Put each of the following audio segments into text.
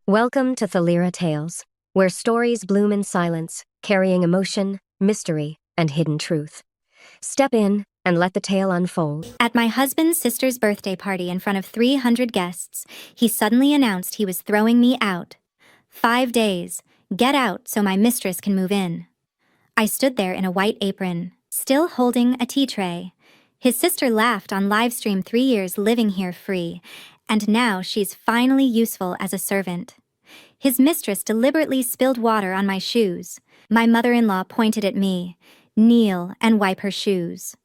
Welcome to Thalira Tales, where stories bloom in silence, carrying emotion, mystery, and hidden truth. Step in and let the tale unfold. At my husband's sister's birthday party in front of 300 guests, he suddenly announced he was throwing me out. 5 days. Get out so my mistress can move in. I stood there in a white apron, still holding a tea tray. His sister laughed on livestream 3 years living here free, and now she's finally useful as a servant. His mistress deliberately spilled water on my shoes. My mother-in-law pointed at me, "Kneel and wipe her shoes."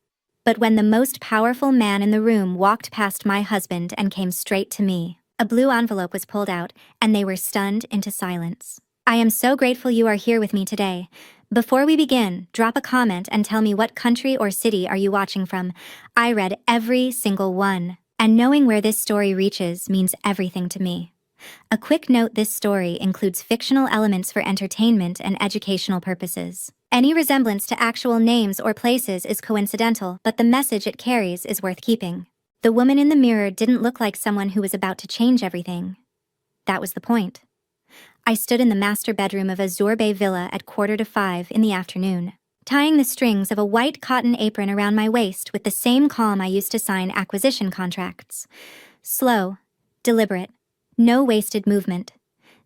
But when the most powerful man in the room walked past my husband and came straight to me, a blue envelope was pulled out, and they were stunned into silence. I am so grateful you are here with me today. Before we begin, drop a comment and tell me what country or city are you watching from. I read every single one, and knowing where this story reaches means everything to me. A quick note: this story includes fictional elements for entertainment and educational purposes. Any resemblance to actual names or places is coincidental, but the message it carries is worth keeping. The woman in the mirror didn't look like someone who was about to change everything. That was the point. I stood in the master bedroom of a Zorbay villa at 4:45 in the afternoon, tying the strings of a white cotton apron around my waist with the same calm I used to sign acquisition contracts. Slow, deliberate, no wasted movement.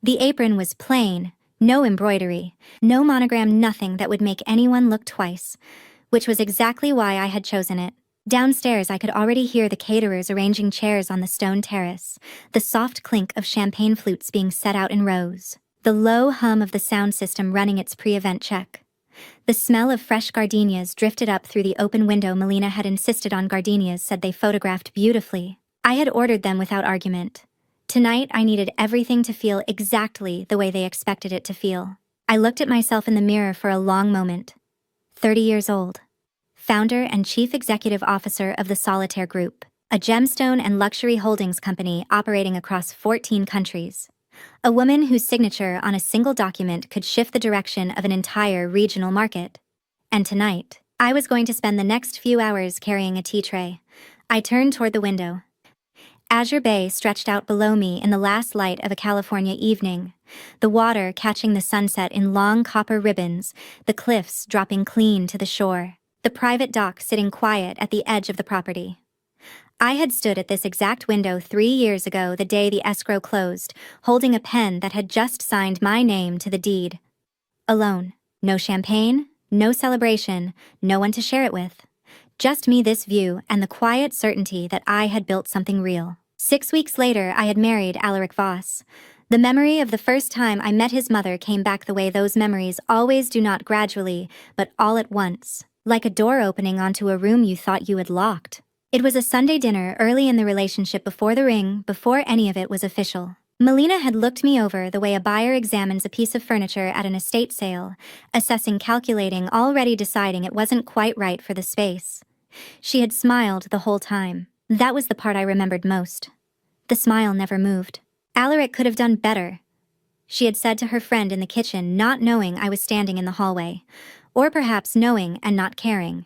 The apron was plain, no embroidery, no monogram, nothing that would make anyone look twice, which was exactly why I had chosen it. Downstairs, I could already hear the caterers arranging chairs on the stone terrace, the soft clink of champagne flutes being set out in rows, the low hum of the sound system running its pre-event check. The smell of fresh gardenias drifted up through the open window. Melina had insisted on gardenias, said they photographed beautifully. I had ordered them without argument. Tonight, I needed everything to feel exactly the way they expected it to feel. I looked at myself in the mirror for a long moment. 30 years old. Founder and Chief Executive Officer of the Solitaire Group, a gemstone and luxury holdings company operating across 14 countries. A woman whose signature on a single document could shift the direction of an entire regional market. And tonight, I was going to spend the next few hours carrying a tea tray. I turned toward the window. Azure Bay stretched out below me in the last light of a California evening, the water catching the sunset in long copper ribbons, the cliffs dropping clean to the shore, the private dock sitting quiet at the edge of the property. I had stood at this exact window 3 years ago, the day the escrow closed, holding a pen that had just signed my name to the deed. Alone. No champagne, no celebration, no one to share it with. Just me, this view, and the quiet certainty that I had built something real. 6 weeks later, I had married Alaric Voss. The memory of the first time I met his mother came back the way those memories always do, not gradually, but all at once, like a door opening onto a room you thought you had locked. It was a Sunday dinner early in the relationship, before the ring, before any of it was official. Melina had looked me over the way a buyer examines a piece of furniture at an estate sale, assessing, calculating, already deciding it wasn't quite right for the space. She had smiled the whole time. That was the part I remembered most. The smile never moved. Alaric could have done better, she had said to her friend in the kitchen, not knowing I was standing in the hallway, or perhaps knowing and not caring.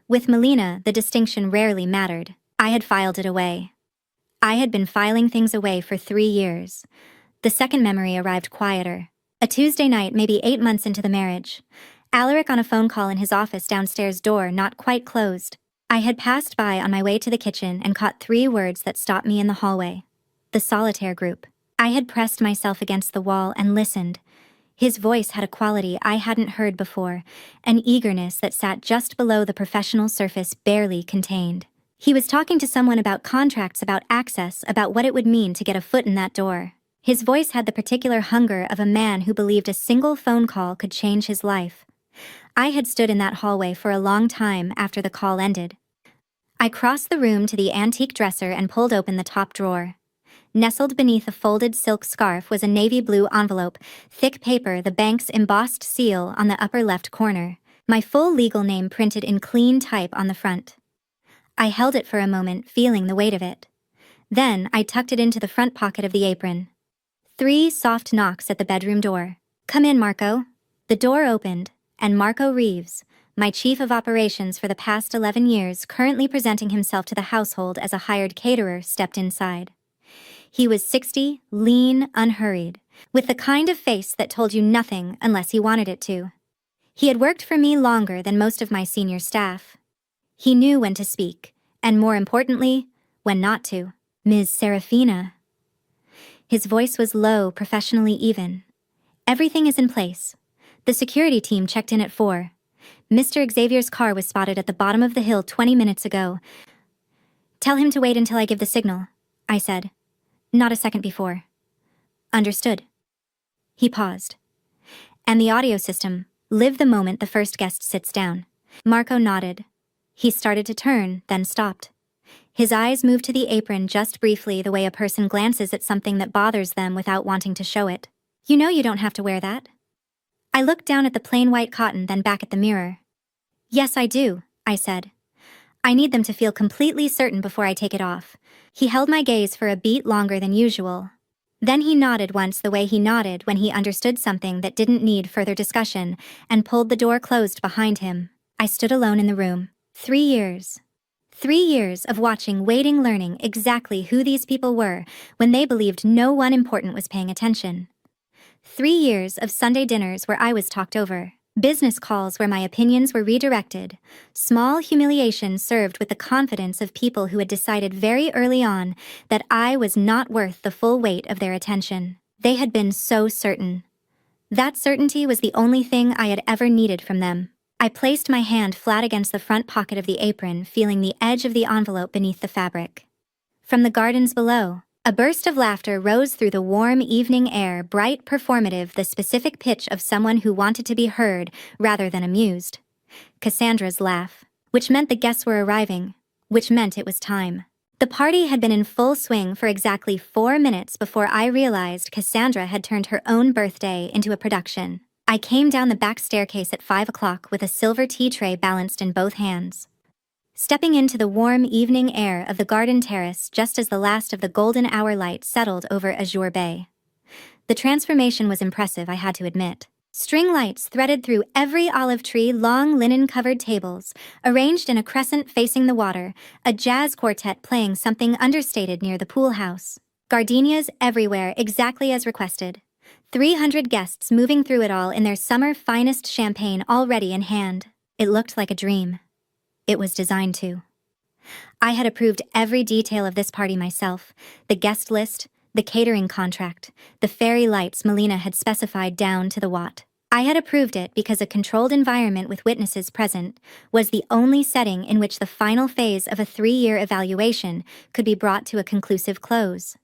With Melina, the distinction rarely mattered. I had filed it away. I had been filing things away for 3 years. The second memory arrived quieter. A Tuesday night, maybe 8 months into the marriage. Alaric on a phone call in his office downstairs, door not quite closed. I had passed by on my way to the kitchen and caught 3 words that stopped me in the hallway. The Solitaire Group. I had pressed myself against the wall and listened. His voice had a quality I hadn't heard before, an eagerness that sat just below the professional surface barely contained. He was talking to someone about contracts, about access, about what it would mean to get a foot in that door. His voice had the particular hunger of a man who believed a single phone call could change his life. I had stood in that hallway for a long time after the call ended. I crossed the room to the antique dresser and pulled open the top drawer. Nestled beneath a folded silk scarf was a navy blue envelope, thick paper, the bank's embossed seal on the upper left corner, my full legal name printed in clean type on the front. I held it for a moment, feeling the weight of it. Then I tucked it into the front pocket of the apron. 3 soft knocks at the bedroom door. "Come in, Marco." The door opened, and Marco Reeves, my chief of operations for the past 11 years, currently presenting himself to the household as a hired caterer, stepped inside. He was 60, lean, unhurried, with the kind of face that told you nothing unless he wanted it to. He had worked for me longer than most of my senior staff. He knew when to speak, and more importantly, when not to. Ms. Serafina. His voice was low, professionally even. Everything is in place. The security team checked in at 4. Mr. Xavier's car was spotted at the bottom of the hill 20 minutes ago. Tell him to wait until I give the signal, I said. Not a second before. Understood. He paused. And the audio system, live the moment the first guest sits down. Marco nodded. He started to turn, then stopped. His eyes moved to the apron just briefly, the way a person glances at something that bothers them without wanting to show it. You know you don't have to wear that. I looked down at the plain white cotton, then back at the mirror. Yes, I do, I said. I need them to feel completely certain before I take it off. He held my gaze for a beat longer than usual. Then he nodded once, the way he nodded when he understood something that didn't need further discussion, and pulled the door closed behind him. I stood alone in the room. 3 years. 3 years of watching, waiting, learning exactly who these people were when they believed no one important was paying attention. 3 years of Sunday dinners where I was talked over. Business calls where my opinions were redirected. Small humiliations served with the confidence of people who had decided very early on that I was not worth the full weight of their attention. They had been so certain. That certainty was the only thing I had ever needed from them. I placed my hand flat against the front pocket of the apron, feeling the edge of the envelope beneath the fabric. From the gardens below, a burst of laughter rose through the warm evening air, bright, performative, the specific pitch of someone who wanted to be heard rather than amused. Cassandra's laugh, which meant the guests were arriving, which meant it was time. The party had been in full swing for exactly 4 minutes before I realized Cassandra had turned her own birthday into a production. I came down the back staircase at 5 o'clock with a silver tea tray balanced in both hands. Stepping into the warm evening air of the garden terrace just as the last of the golden hour light settled over Azure Bay. The transformation was impressive, I had to admit. String lights threaded through every olive tree, long linen-covered tables, arranged in a crescent facing the water, a jazz quartet playing something understated near the pool house. Gardenias everywhere, exactly as requested. 300 guests moving through it all in their summer finest champagne already in hand. It looked like a dream. It was designed to. I had approved every detail of this party myself, the guest list, the catering contract, the fairy lights Melina had specified down to the watt. I had approved it because a controlled environment with witnesses present was the only setting in which the final phase of a 3-year evaluation could be brought to a conclusive close.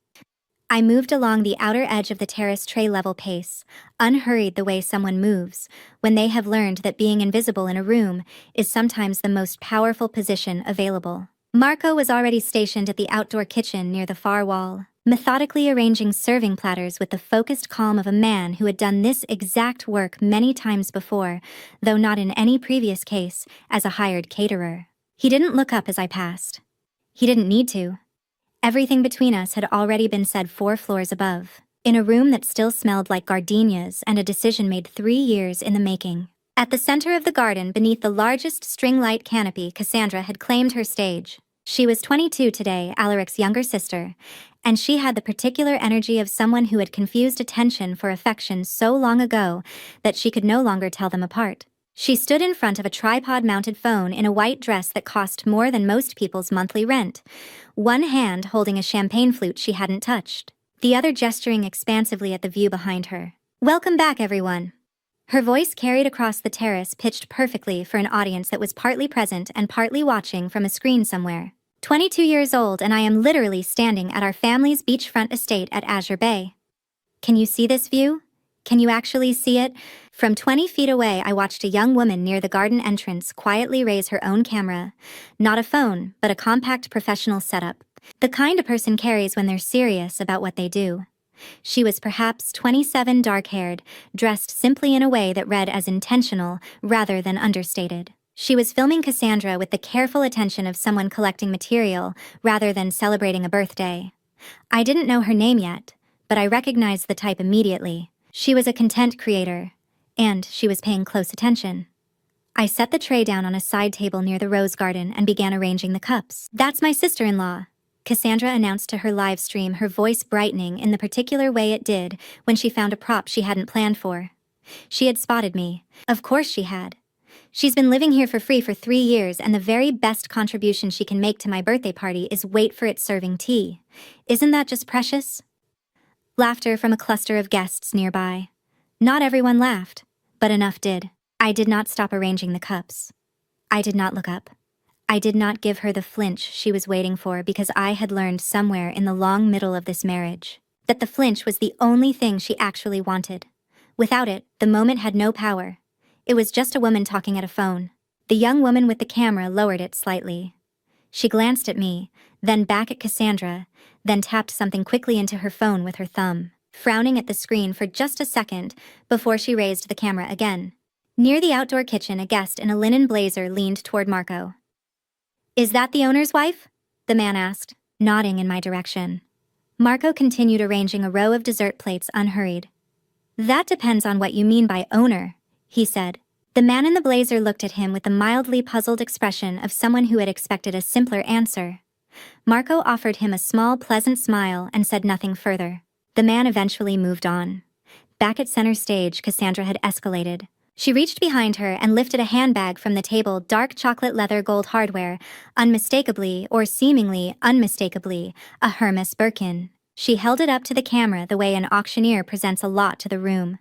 I moved along the outer edge of the terrace tray-level pace, unhurried the way someone moves, when they have learned that being invisible in a room is sometimes the most powerful position available. Marco was already stationed at the outdoor kitchen near the far wall, methodically arranging serving platters with the focused calm of a man who had done this exact work many times before, though not in any previous case, as a hired caterer. He didn't look up as I passed. He didn't need to. Everything between us had already been said 4 floors above, in a room that still smelled like gardenias and a decision made 3 years in the making. At the center of the garden, beneath the largest string light canopy, Cassandra had claimed her stage. She was 22 today, Alaric's younger sister, and she had the particular energy of someone who had confused attention for affection so long ago that she could no longer tell them apart. She stood in front of a tripod-mounted phone in a white dress that cost more than most people's monthly rent, one hand holding a champagne flute she hadn't touched, the other gesturing expansively at the view behind her. "Welcome back, everyone." Her voice carried across the terrace, pitched perfectly for an audience that was partly present and partly watching from a screen somewhere. 22 years old, and I am literally standing at our family's beachfront estate at Azure Bay. Can you see this view? Can you actually see it? From 20 feet away, I watched a young woman near the garden entrance quietly raise her own camera. Not a phone, but a compact professional setup. The kind a person carries when they're serious about what they do. She was perhaps 27, dark-haired, dressed simply in a way that read as intentional rather than understated. She was filming Cassandra with the careful attention of someone collecting material rather than celebrating a birthday. I didn't know her name yet, but I recognized the type immediately. She was a content creator, and she was paying close attention. I set the tray down on a side table near the rose garden and began arranging the cups. "That's my sister-in-law, Cassandra announced to her live stream, her voice brightening in the particular way it did when she found a prop she hadn't planned for. She had spotted me. Of course she had. She's been living here for free for 3 years, and the very best contribution she can make to my birthday party is wait for it serving tea. Isn't that just precious? Laughter from a cluster of guests nearby. Not everyone laughed, but enough did. I did not stop arranging the cups. I did not look up. I did not give her the flinch she was waiting for, because I had learned somewhere in the long middle of this marriage that the flinch was the only thing she actually wanted. Without it, the moment had no power. It was just a woman talking at a phone. The young woman with the camera lowered it slightly. She glanced at me, then back at Cassandra, then tapped something quickly into her phone with her thumb, frowning at the screen for just a second before she raised the camera again. Near the outdoor kitchen, a guest in a linen blazer leaned toward Marco. "Is that the owner's wife?" the man asked, nodding in my direction. Marco continued arranging a row of dessert plates unhurried. "That depends on what you mean by owner," he said. The man in the blazer looked at him with the mildly puzzled expression of someone who had expected a simpler answer. Marco offered him a small, pleasant smile and said nothing further. The man eventually moved on. Back at center stage, Cassandra had escalated. She reached behind her and lifted a handbag from the table, dark chocolate leather gold hardware, unmistakably, or seemingly unmistakably, a Hermes Birkin. She held it up to the camera the way an auctioneer presents a lot to the room.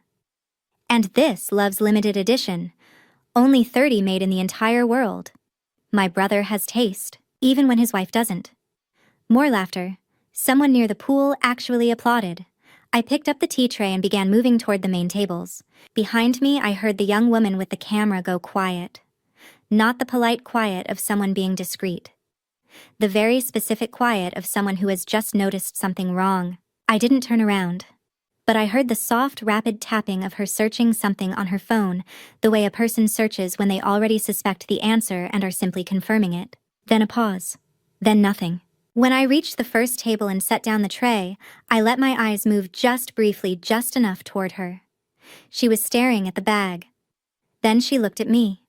"And this Love's limited edition. Only 30 made in the entire world. My brother has taste, even when his wife doesn't." More laughter. Someone near the pool actually applauded. I picked up the tea tray and began moving toward the main tables. Behind me, I heard the young woman with the camera go quiet. Not the polite quiet of someone being discreet. The very specific quiet of someone who has just noticed something wrong. I didn't turn around, but I heard the soft, rapid tapping of her searching something on her phone, the way a person searches when they already suspect the answer and are simply confirming it. Then a pause. Then nothing. When I reached the first table and set down the tray, I let my eyes move just briefly, just enough toward her. She was staring at the bag. Then she looked at me.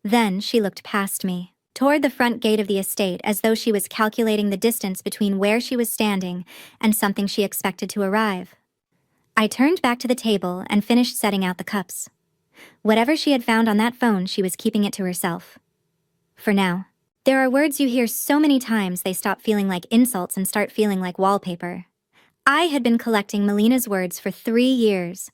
Then she looked past me, toward the front gate of the estate, as though she was calculating the distance between where she was standing and something she expected to arrive. I turned back to the table and finished setting out the cups. Whatever she had found on that phone, she was keeping it to herself. For now. There are words you hear so many times they stop feeling like insults and start feeling like wallpaper. I had been collecting Melina's words for 3 years.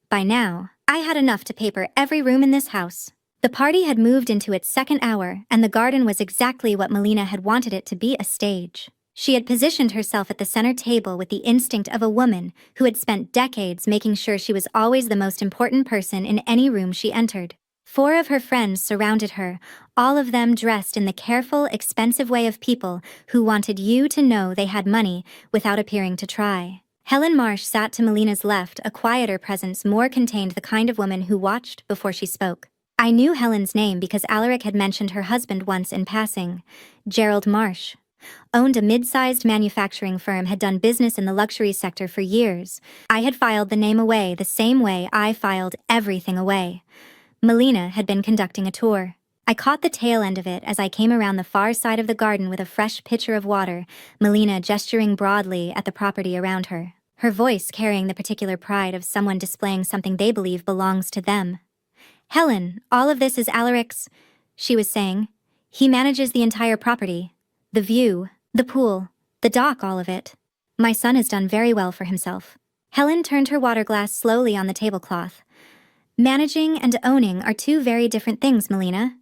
By now, I had enough to paper every room in this house. The party had moved into its second hour, and the garden was exactly what Melina had wanted it to be, a stage. She had positioned herself at the center table with the instinct of a woman who had spent decades making sure she was always the most important person in any room she entered. 4 of her friends surrounded her, all of them dressed in the careful, expensive way of people who wanted you to know they had money without appearing to try. Helen Marsh sat to Melina's left, a quieter presence, more contained, the kind of woman who watched before she spoke. I knew Helen's name because Alaric had mentioned her husband once in passing. Gerald Marsh. Owned a mid-sized manufacturing firm, had done business in the luxury sector for years. I had filed the name away the same way I filed everything away. Melina had been conducting a tour. I caught the tail end of it as I came around the far side of the garden with a fresh pitcher of water, Melina gesturing broadly at the property around her, her voice carrying the particular pride of someone displaying something they believe belongs to them. "Helen, all of this is Alaric's," she was saying. "He manages the entire property. The view, the pool, the dock, all of it. My son has done very well for himself." Helen turned her water glass slowly on the tablecloth. "Managing and owning are 2 very different things, Melina."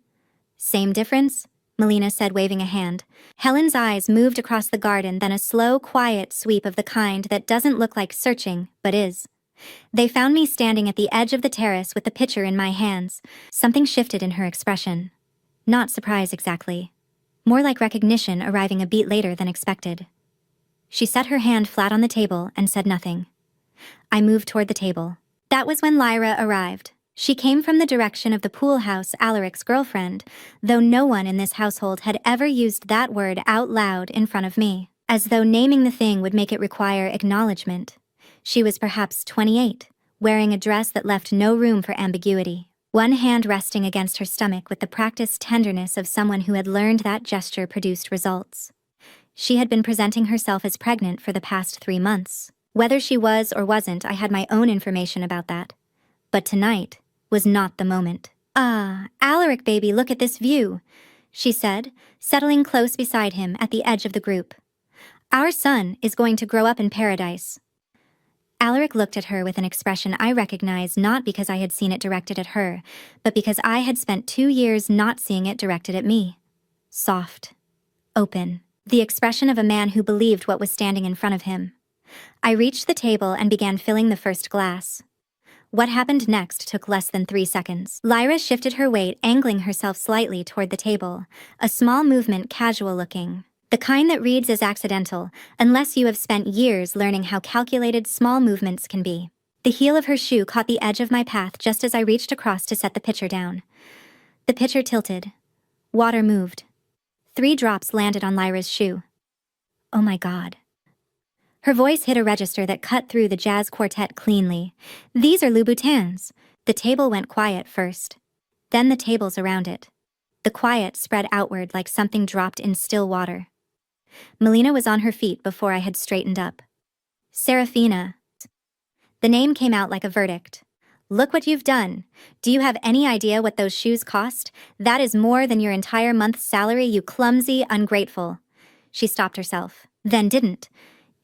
"Same difference?" Melina said, waving a hand. Helen's eyes moved across the garden, then a slow, quiet sweep of the kind that doesn't look like searching, but is. They found me standing at the edge of the terrace with the pitcher in my hands. Something shifted in her expression. Not surprise exactly. More like recognition arriving a beat later than expected. She set her hand flat on the table and said nothing. I moved toward the table. That was when Lyra arrived. She came from the direction of the pool house, Alaric's girlfriend, though no one in this household had ever used that word out loud in front of me, as though naming the thing would make it require acknowledgement. She was perhaps 28, wearing a dress that left no room for ambiguity, one hand resting against her stomach with the practiced tenderness of someone who had learned that gesture produced results. She had been presenting herself as pregnant for the past 3 months. Whether she was or wasn't, I had my own information about that. But tonight was not the moment. Alaric baby, look at this view, she said, settling close beside him at the edge of the group. Our son is going to grow up in paradise. Alaric looked at her with an expression I recognized not because I had seen it directed at her, but because I had spent 2 years not seeing it directed at me. Soft. Open. The expression of a man who believed what was standing in front of him. I reached the table and began filling the first glass. What happened next took less than 3 seconds. Lyra shifted her weight, angling herself slightly toward the table, a small movement casual-looking. The kind that reads as accidental, unless you have spent years learning how calculated small movements can be. The heel of her shoe caught the edge of my path just as I reached across to set the pitcher down. The pitcher tilted. Water moved. 3 drops landed on Lyra's shoe. Oh my God. Her voice hit a register that cut through the jazz quartet cleanly. These are Louboutins. The table went quiet first. Then the tables around it. The quiet spread outward like something dropped in still water. Melina was on her feet before I had straightened up. Serafina. The name came out like a verdict. Look what you've done. Do you have any idea what those shoes cost? That is more than your entire month's salary, you clumsy, ungrateful. She stopped herself, then didn't.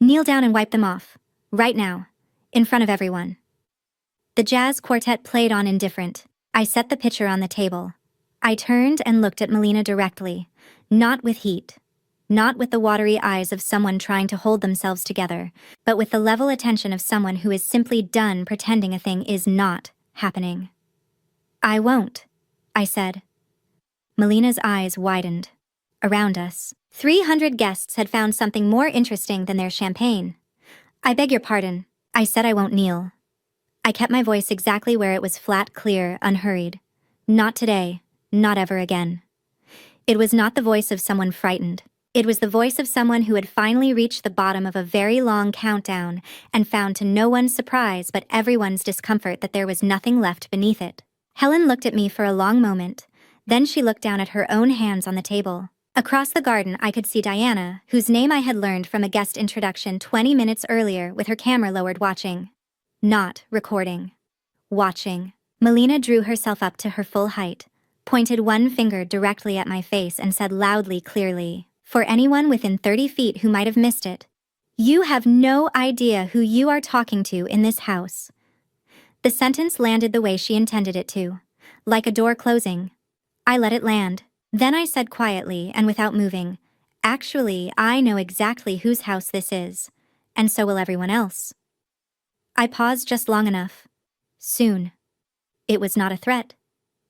Kneel down and wipe them off. Right now. In front of everyone. The jazz quartet played on indifferent. I set the pitcher on the table. I turned and looked at Melina directly, not with heat. Not with the watery eyes of someone trying to hold themselves together, but with the level attention of someone who is simply done pretending a thing is not happening. I won't, I said. Melina's eyes widened. Around us, 300 guests had found something more interesting than their champagne. I beg your pardon, I said. I won't kneel. I kept my voice exactly where it was, flat, clear, unhurried. Not today, not ever again. It was not the voice of someone frightened. It was the voice of someone who had finally reached the bottom of a very long countdown and found to no one's surprise but everyone's discomfort that there was nothing left beneath it. Helen looked at me for a long moment. Then she looked down at her own hands on the table. Across the garden I could see Diana, whose name I had learned from a guest introduction 20 minutes earlier, with her camera lowered, watching. Not recording. Watching. Melina drew herself up to her full height, pointed one finger directly at my face and said loudly, clearly, for anyone within 30 feet who might have missed it, "You have no idea who you are talking to in this house." The sentence landed the way she intended it to, like a door closing. I let it land. Then I said quietly and without moving, "Actually, I know exactly whose house this is, and so will everyone else." I paused just long enough. Soon. It was not a threat.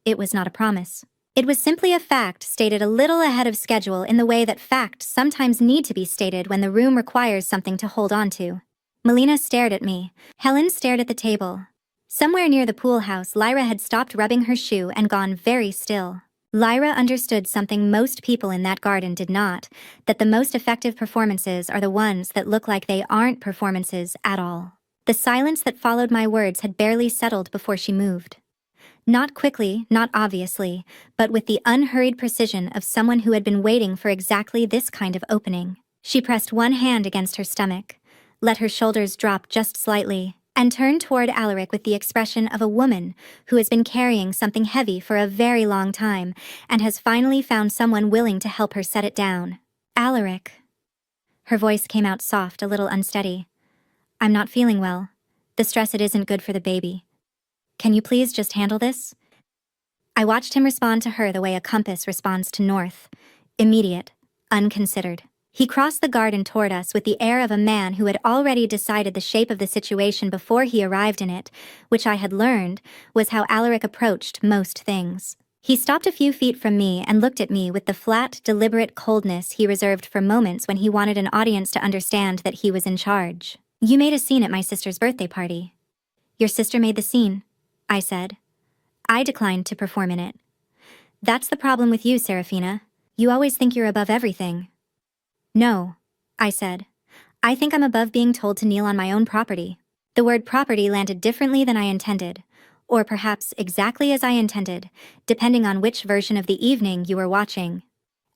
It was not a promise. It was simply a fact stated a little ahead of schedule in the way that facts sometimes need to be stated when the room requires something to hold on to. Melina stared at me. Helen stared at the table. Somewhere near the pool house, Lyra had stopped rubbing her shoe and gone very still. Lyra understood something most people in that garden did not, that the most effective performances are the ones that look like they aren't performances at all. The silence that followed my words had barely settled before she moved. Not quickly, not obviously, but with the unhurried precision of someone who had been waiting for exactly this kind of opening. She pressed one hand against her stomach, let her shoulders drop just slightly, and turned toward Alaric with the expression of a woman who has been carrying something heavy for a very long time and has finally found someone willing to help her set it down. "Alaric." Her voice came out soft, a little unsteady. "I'm not feeling well. The stress, it isn't good for the baby. Can you please just handle this?" I watched him respond to her the way a compass responds to north. Immediate, unconsidered. He crossed the garden toward us with the air of a man who had already decided the shape of the situation before he arrived in it, which I had learned was how Alaric approached most things. He stopped a few feet from me and looked at me with the flat, deliberate coldness he reserved for moments when he wanted an audience to understand that he was in charge. "You made a scene at my sister's birthday party." "Your sister made the scene," I said. "I declined to perform in it." "That's the problem with you, Serafina. You always think you're above everything." "No," I said. "I think I'm above being told to kneel on my own property." The word property landed differently than I intended, or perhaps exactly as I intended, depending on which version of the evening you were watching.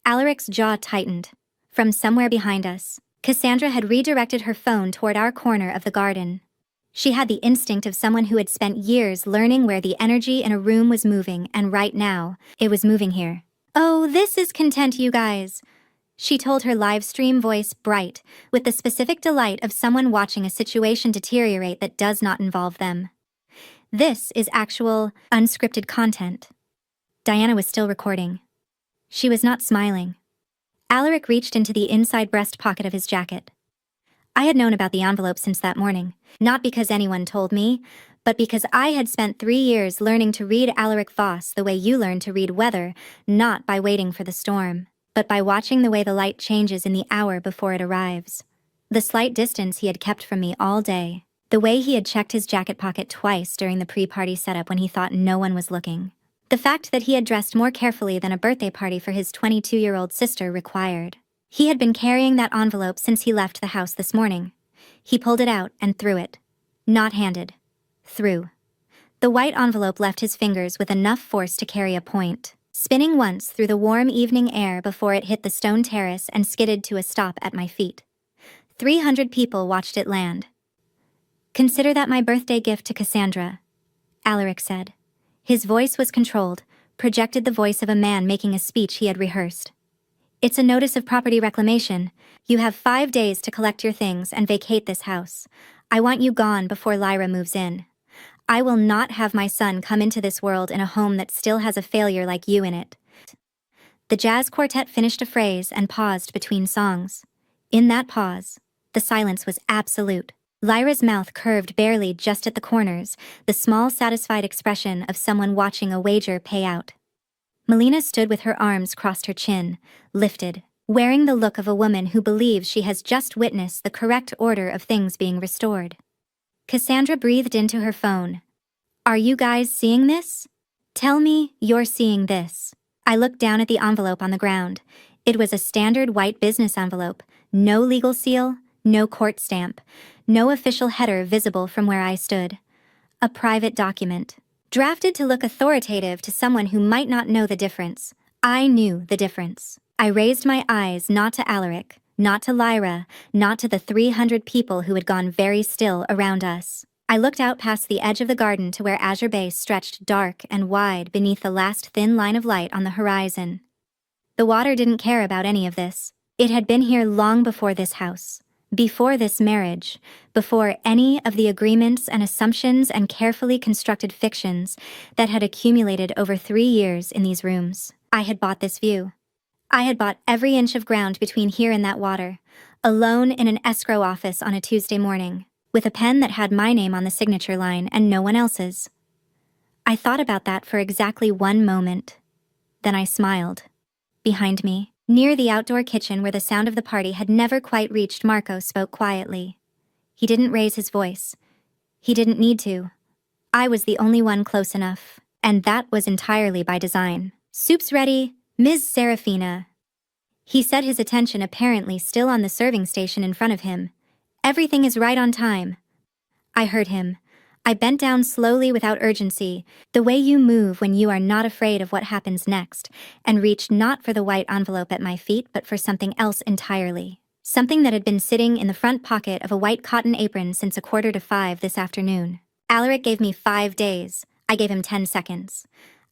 Alaric's jaw tightened. From somewhere behind us, Cassandra had redirected her phone toward our corner of the garden. She had the instinct of someone who had spent years learning where the energy in a room was moving, and right now, it was moving here. "Oh, this is content, you guys," she told, her live stream voice bright, with the specific delight of someone watching a situation deteriorate that does not involve them. "This is actual, unscripted content." Diana was still recording. She was not smiling. Alaric reached into the inside breast pocket of his jacket. I had known about the envelope since that morning, not because anyone told me, but because I had spent 3 years learning to read Alaric Voss the way you learn to read weather, not by waiting for the storm, but by watching the way the light changes in the hour before it arrives. The slight distance he had kept from me all day, the way he had checked his jacket pocket twice during the pre-party setup when he thought no one was looking. The fact that he had dressed more carefully than a birthday party for his 22-year-old sister required. He had been carrying that envelope since he left the house this morning. He pulled it out and threw it. Not handed. Threw. The white envelope left his fingers with enough force to carry a point, spinning once through the warm evening air before it hit the stone terrace and skidded to a stop at my feet. 300 people watched it land. "Consider that my birthday gift to Cassandra," Alaric said. His voice was controlled, projected the voice of a man making a speech he had rehearsed. "It's a notice of property reclamation. You have 5 days to collect your things and vacate this house. I want you gone before Lyra moves in. I will not have my son come into this world in a home that still has a failure like you in it." The jazz quartet finished a phrase and paused between songs. In that pause, the silence was absolute. Lyra's mouth curved barely just at the corners, the small satisfied expression of someone watching a wager pay out. Melina stood with her arms crossed, her chin lifted, wearing the look of a woman who believes she has just witnessed the correct order of things being restored. Cassandra breathed into her phone. "Are you guys seeing this? Tell me you're seeing this." I looked down at the envelope on the ground. It was a standard white business envelope, no legal seal, no court stamp, no official header visible from where I stood. A private document. Drafted to look authoritative to someone who might not know the difference. I knew the difference. I raised my eyes not to Alaric, not to Lyra, not to the 300 people who had gone very still around us. I looked out past the edge of the garden to where Azure Bay stretched dark and wide beneath the last thin line of light on the horizon. The water didn't care about any of this. It had been here long before this house. Before this marriage, before any of the agreements and assumptions and carefully constructed fictions that had accumulated over 3 years in these rooms. I had bought this view. I had bought every inch of ground between here and that water, alone in an escrow office on a Tuesday morning, with a pen that had my name on the signature line and no one else's. I thought about that for exactly 1 moment. Then I smiled. Behind me, near the outdoor kitchen where the sound of the party had never quite reached, Marco spoke quietly. He didn't raise his voice. He didn't need to. I was the only one close enough, and that was entirely by design. "Soup's ready, Ms. Serafina." He said, his attention apparently still on the serving station in front of him. "Everything is right on time." I heard him. I bent down slowly without urgency, the way you move when you are not afraid of what happens next, and reached not for the white envelope at my feet but for something else entirely. Something that had been sitting in the front pocket of a white cotton apron since 4:45 this afternoon. Alaric gave me 5 days. I gave him 10 seconds.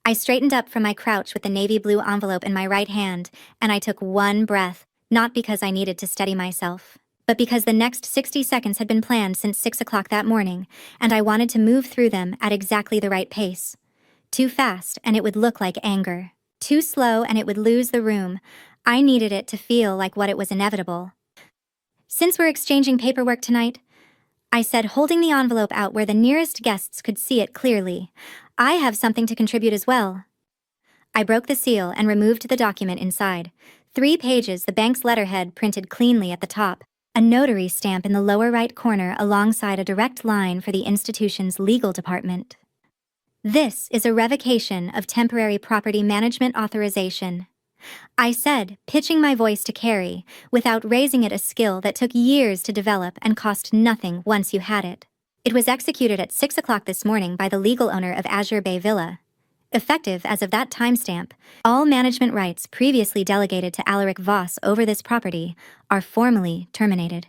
I straightened up from my crouch with the navy blue envelope in my right hand, and I took 1 breath, not because I needed to steady myself, but because the next 60 seconds had been planned since 6 o'clock that morning, and I wanted to move through them at exactly the right pace. Too fast, and it would look like anger. Too slow, and it would lose the room. I needed it to feel like what it was, inevitable. "Since we're exchanging paperwork tonight," I said, holding the envelope out where the nearest guests could see it clearly, "I have something to contribute as well." I broke the seal and removed the document inside. 3 pages, the bank's letterhead printed cleanly at the top. A notary stamp in the lower right corner alongside a direct line for the institution's legal department. "This is a revocation of temporary property management authorization," I said, pitching my voice to Carrie, without raising it, a skill that took years to develop and cost nothing once you had it. "It was executed at 6 o'clock this morning by the legal owner of Azure Bay Villa. Effective as of that timestamp, all management rights previously delegated to Alaric Voss over this property are formally terminated.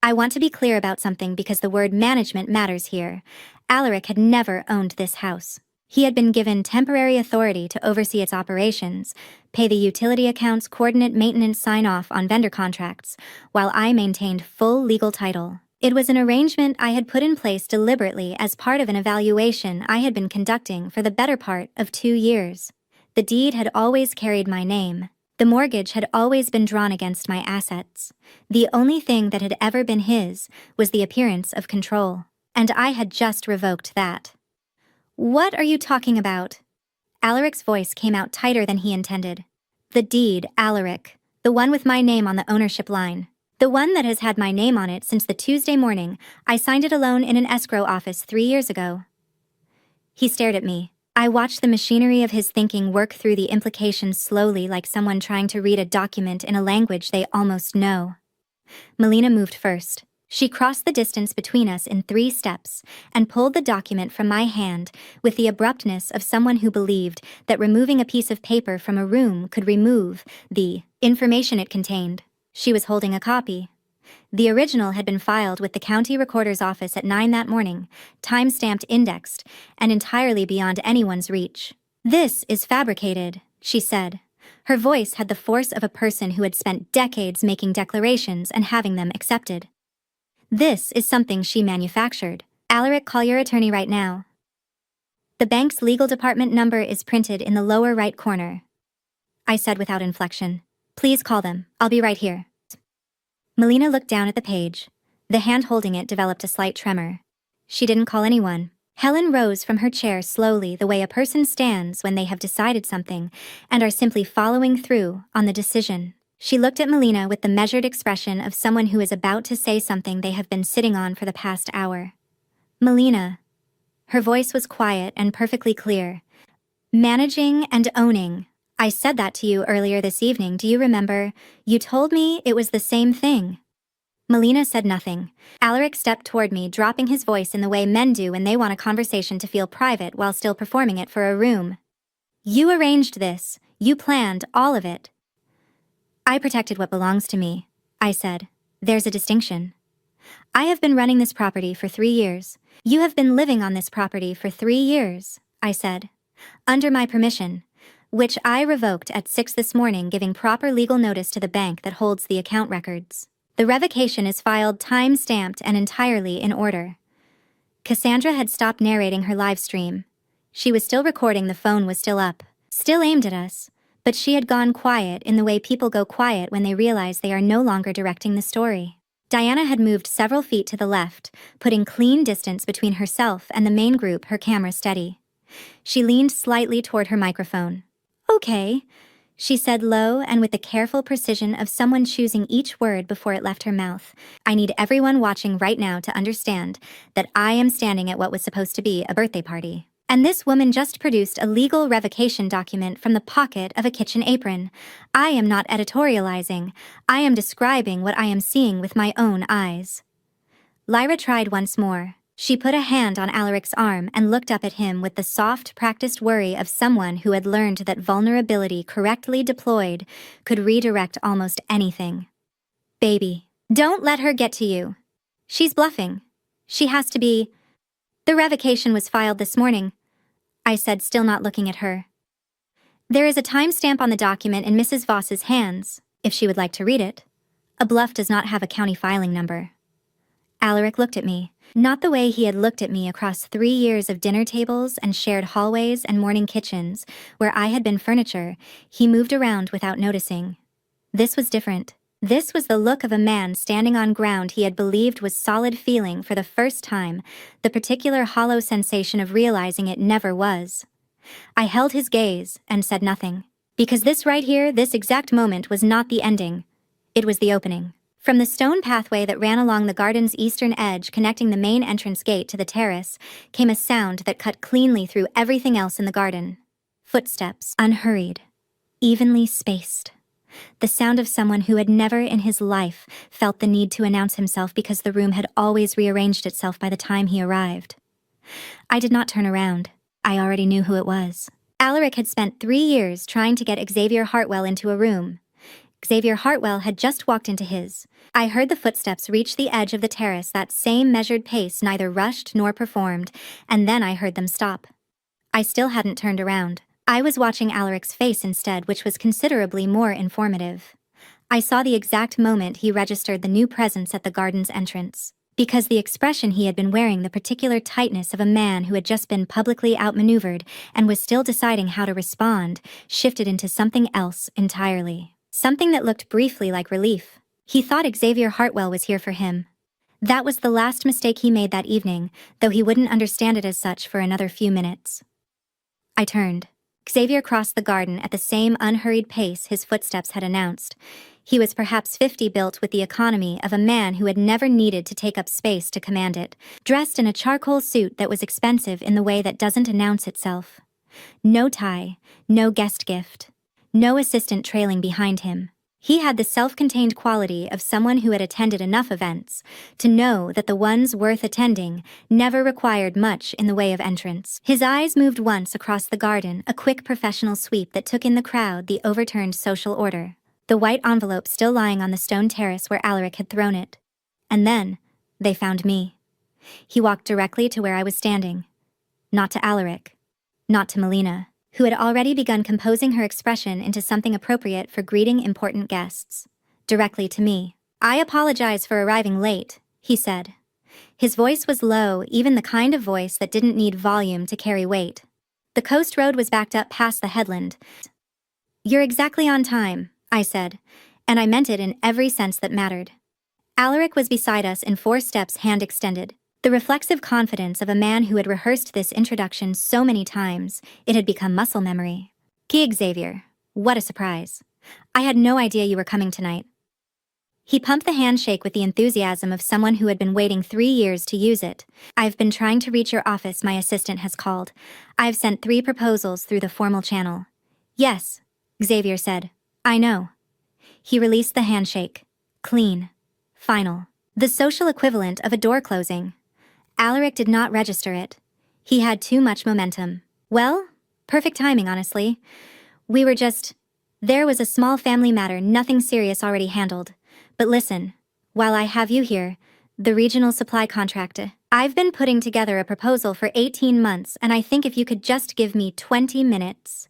I want to be clear about something because the word management matters here. Alaric had never owned this house. He had been given temporary authority to oversee its operations, pay the utility accounts, coordinate maintenance, sign off on vendor contracts, while I maintained full legal title. It was an arrangement I had put in place deliberately as part of an evaluation I had been conducting for the better part of 2 years. The deed had always carried my name. The mortgage had always been drawn against my assets. The only thing that had ever been his was the appearance of control, and I had just revoked that. "What are you talking about?" Alaric's voice came out tighter than he intended. "The deed, Alaric. The one with my name on the ownership line. The one that has had my name on it since the Tuesday morning I signed it alone in an escrow office 3 years ago." He stared at me. I watched the machinery of his thinking work through the implications slowly, like someone trying to read a document in a language they almost know. Melina moved first. She crossed the distance between us in 3 steps and pulled the document from my hand with the abruptness of someone who believed that removing a piece of paper from a room could remove the information it contained. She was holding a copy. The original had been filed with the county recorder's office at 9 that morning, time-stamped, indexed, and entirely beyond anyone's reach. "This is fabricated," she said. Her voice had the force of a person who had spent decades making declarations and having them accepted. "This is something she manufactured. Alaric, call your attorney right now. The bank's legal department number is printed in the lower right corner," I said without inflection. "Please call them. I'll be right here." Melina looked down at the page. The hand holding it developed a slight tremor. She didn't call anyone. Helen rose from her chair slowly, the way a person stands when they have decided something and are simply following through on the decision. She looked at Melina with the measured expression of someone who is about to say something they have been sitting on for the past hour. "Melina." Her voice was quiet and perfectly clear. "Managing and owning. I said that to you earlier this evening, do you remember? You told me it was the same thing." Melina said nothing. Alaric stepped toward me, dropping his voice in the way men do when they want a conversation to feel private while still performing it for a room. "You arranged this. You planned all of it." "I protected what belongs to me," I said. "There's a distinction. I have been running this property for 3 years. You have been living on this property for 3 years," I said. "Under my permission, which I revoked at 6 this morning, giving proper legal notice to the bank that holds the account records. The revocation is filed time-stamped and entirely in order." Cassandra had stopped narrating her live stream. She was still recording, the phone was still up, still aimed at us, but she had gone quiet in the way people go quiet when they realize they are no longer directing the story. Diana had moved several feet to the left, putting clean distance between herself and the main group, her camera steady. She leaned slightly toward her microphone. "Okay," she said low and with the careful precision of someone choosing each word before it left her mouth. "I need everyone watching right now to understand that I am standing at what was supposed to be a birthday party. And this woman just produced a legal revocation document from the pocket of a kitchen apron. I am not editorializing. I am describing what I am seeing with my own eyes." Lyra tried once more. She put a hand on Alaric's arm and looked up at him with the soft, practiced worry of someone who had learned that vulnerability correctly deployed could redirect almost anything. "Baby, don't let her get to you. She's bluffing. She has to be." "The revocation was filed this morning," I said, still not looking at her. "There is a timestamp on the document in Mrs. Voss's hands, if she would like to read it. A bluff does not have a county filing number." Alaric looked at me, not the way he had looked at me across 3 years of dinner tables and shared hallways and morning kitchens, where I had been furniture. He moved around without noticing. This was different. This was the look of a man standing on ground he had believed was solid, feeling for the first time the particular hollow sensation of realizing it never was. I held his gaze and said nothing, because this right here, this exact moment, was not the ending. It was the opening. From the stone pathway that ran along the garden's eastern edge, connecting the main entrance gate to the terrace, came a sound that cut cleanly through everything else in the garden. Footsteps, unhurried, evenly spaced. The sound of someone who had never in his life felt the need to announce himself because the room had always rearranged itself by the time he arrived. I did not turn around. I already knew who it was. Alaric had spent 3 years trying to get Xavier Hartwell into a room. Xavier Hartwell had just walked into his. I heard the footsteps reach the edge of the terrace, that same measured pace, neither rushed nor performed, and then I heard them stop. I still hadn't turned around. I was watching Alaric's face instead, which was considerably more informative. I saw the exact moment he registered the new presence at the garden's entrance. Because the expression he had been wearing, the particular tightness of a man who had just been publicly outmaneuvered and was still deciding how to respond, shifted into something else entirely. Something that looked briefly like relief. He thought Xavier Hartwell was here for him. That was the last mistake he made that evening, though he wouldn't understand it as such for another few minutes. I turned. Xavier crossed the garden at the same unhurried pace his footsteps had announced. He was perhaps 50, built with the economy of a man who had never needed to take up space to command it, dressed in a charcoal suit that was expensive in the way that doesn't announce itself. No tie, no guest gift, no assistant trailing behind him. He had the self-contained quality of someone who had attended enough events to know that the ones worth attending never required much in the way of entrance. His eyes moved once across the garden, a quick professional sweep that took in the crowd, the overturned social order, the white envelope still lying on the stone terrace where Alaric had thrown it. And then, they found me. He walked directly to where I was standing. Not to Alaric. Not to Melina, who had already begun composing her expression into something appropriate for greeting important guests. Directly to me. "I apologize for arriving late," he said. His voice was low, even the kind of voice that didn't need volume to carry weight. The coast road was backed up past the headland. "You're exactly on time," I said, and I meant it in every sense that mattered. Alaric was beside us in 4 steps, hand extended. The reflexive confidence of a man who had rehearsed this introduction so many times, it had become muscle memory. "Gee, Xavier, what a surprise. I had no idea you were coming tonight." He pumped the handshake with the enthusiasm of someone who had been waiting 3 years to use it. "I've been trying to reach your office, my assistant has called. I've sent 3 proposals through the formal channel." "Yes," Xavier said. "I know." He released the handshake. Clean. Final. The social equivalent of a door closing. Alaric did not register it. He had too much momentum. "Well, perfect timing, honestly. There was a small family matter, nothing serious, already handled. But listen, while I have you here, the regional supply contract. I've been putting together a proposal for 18 months, and I think if you could just give me 20 minutes.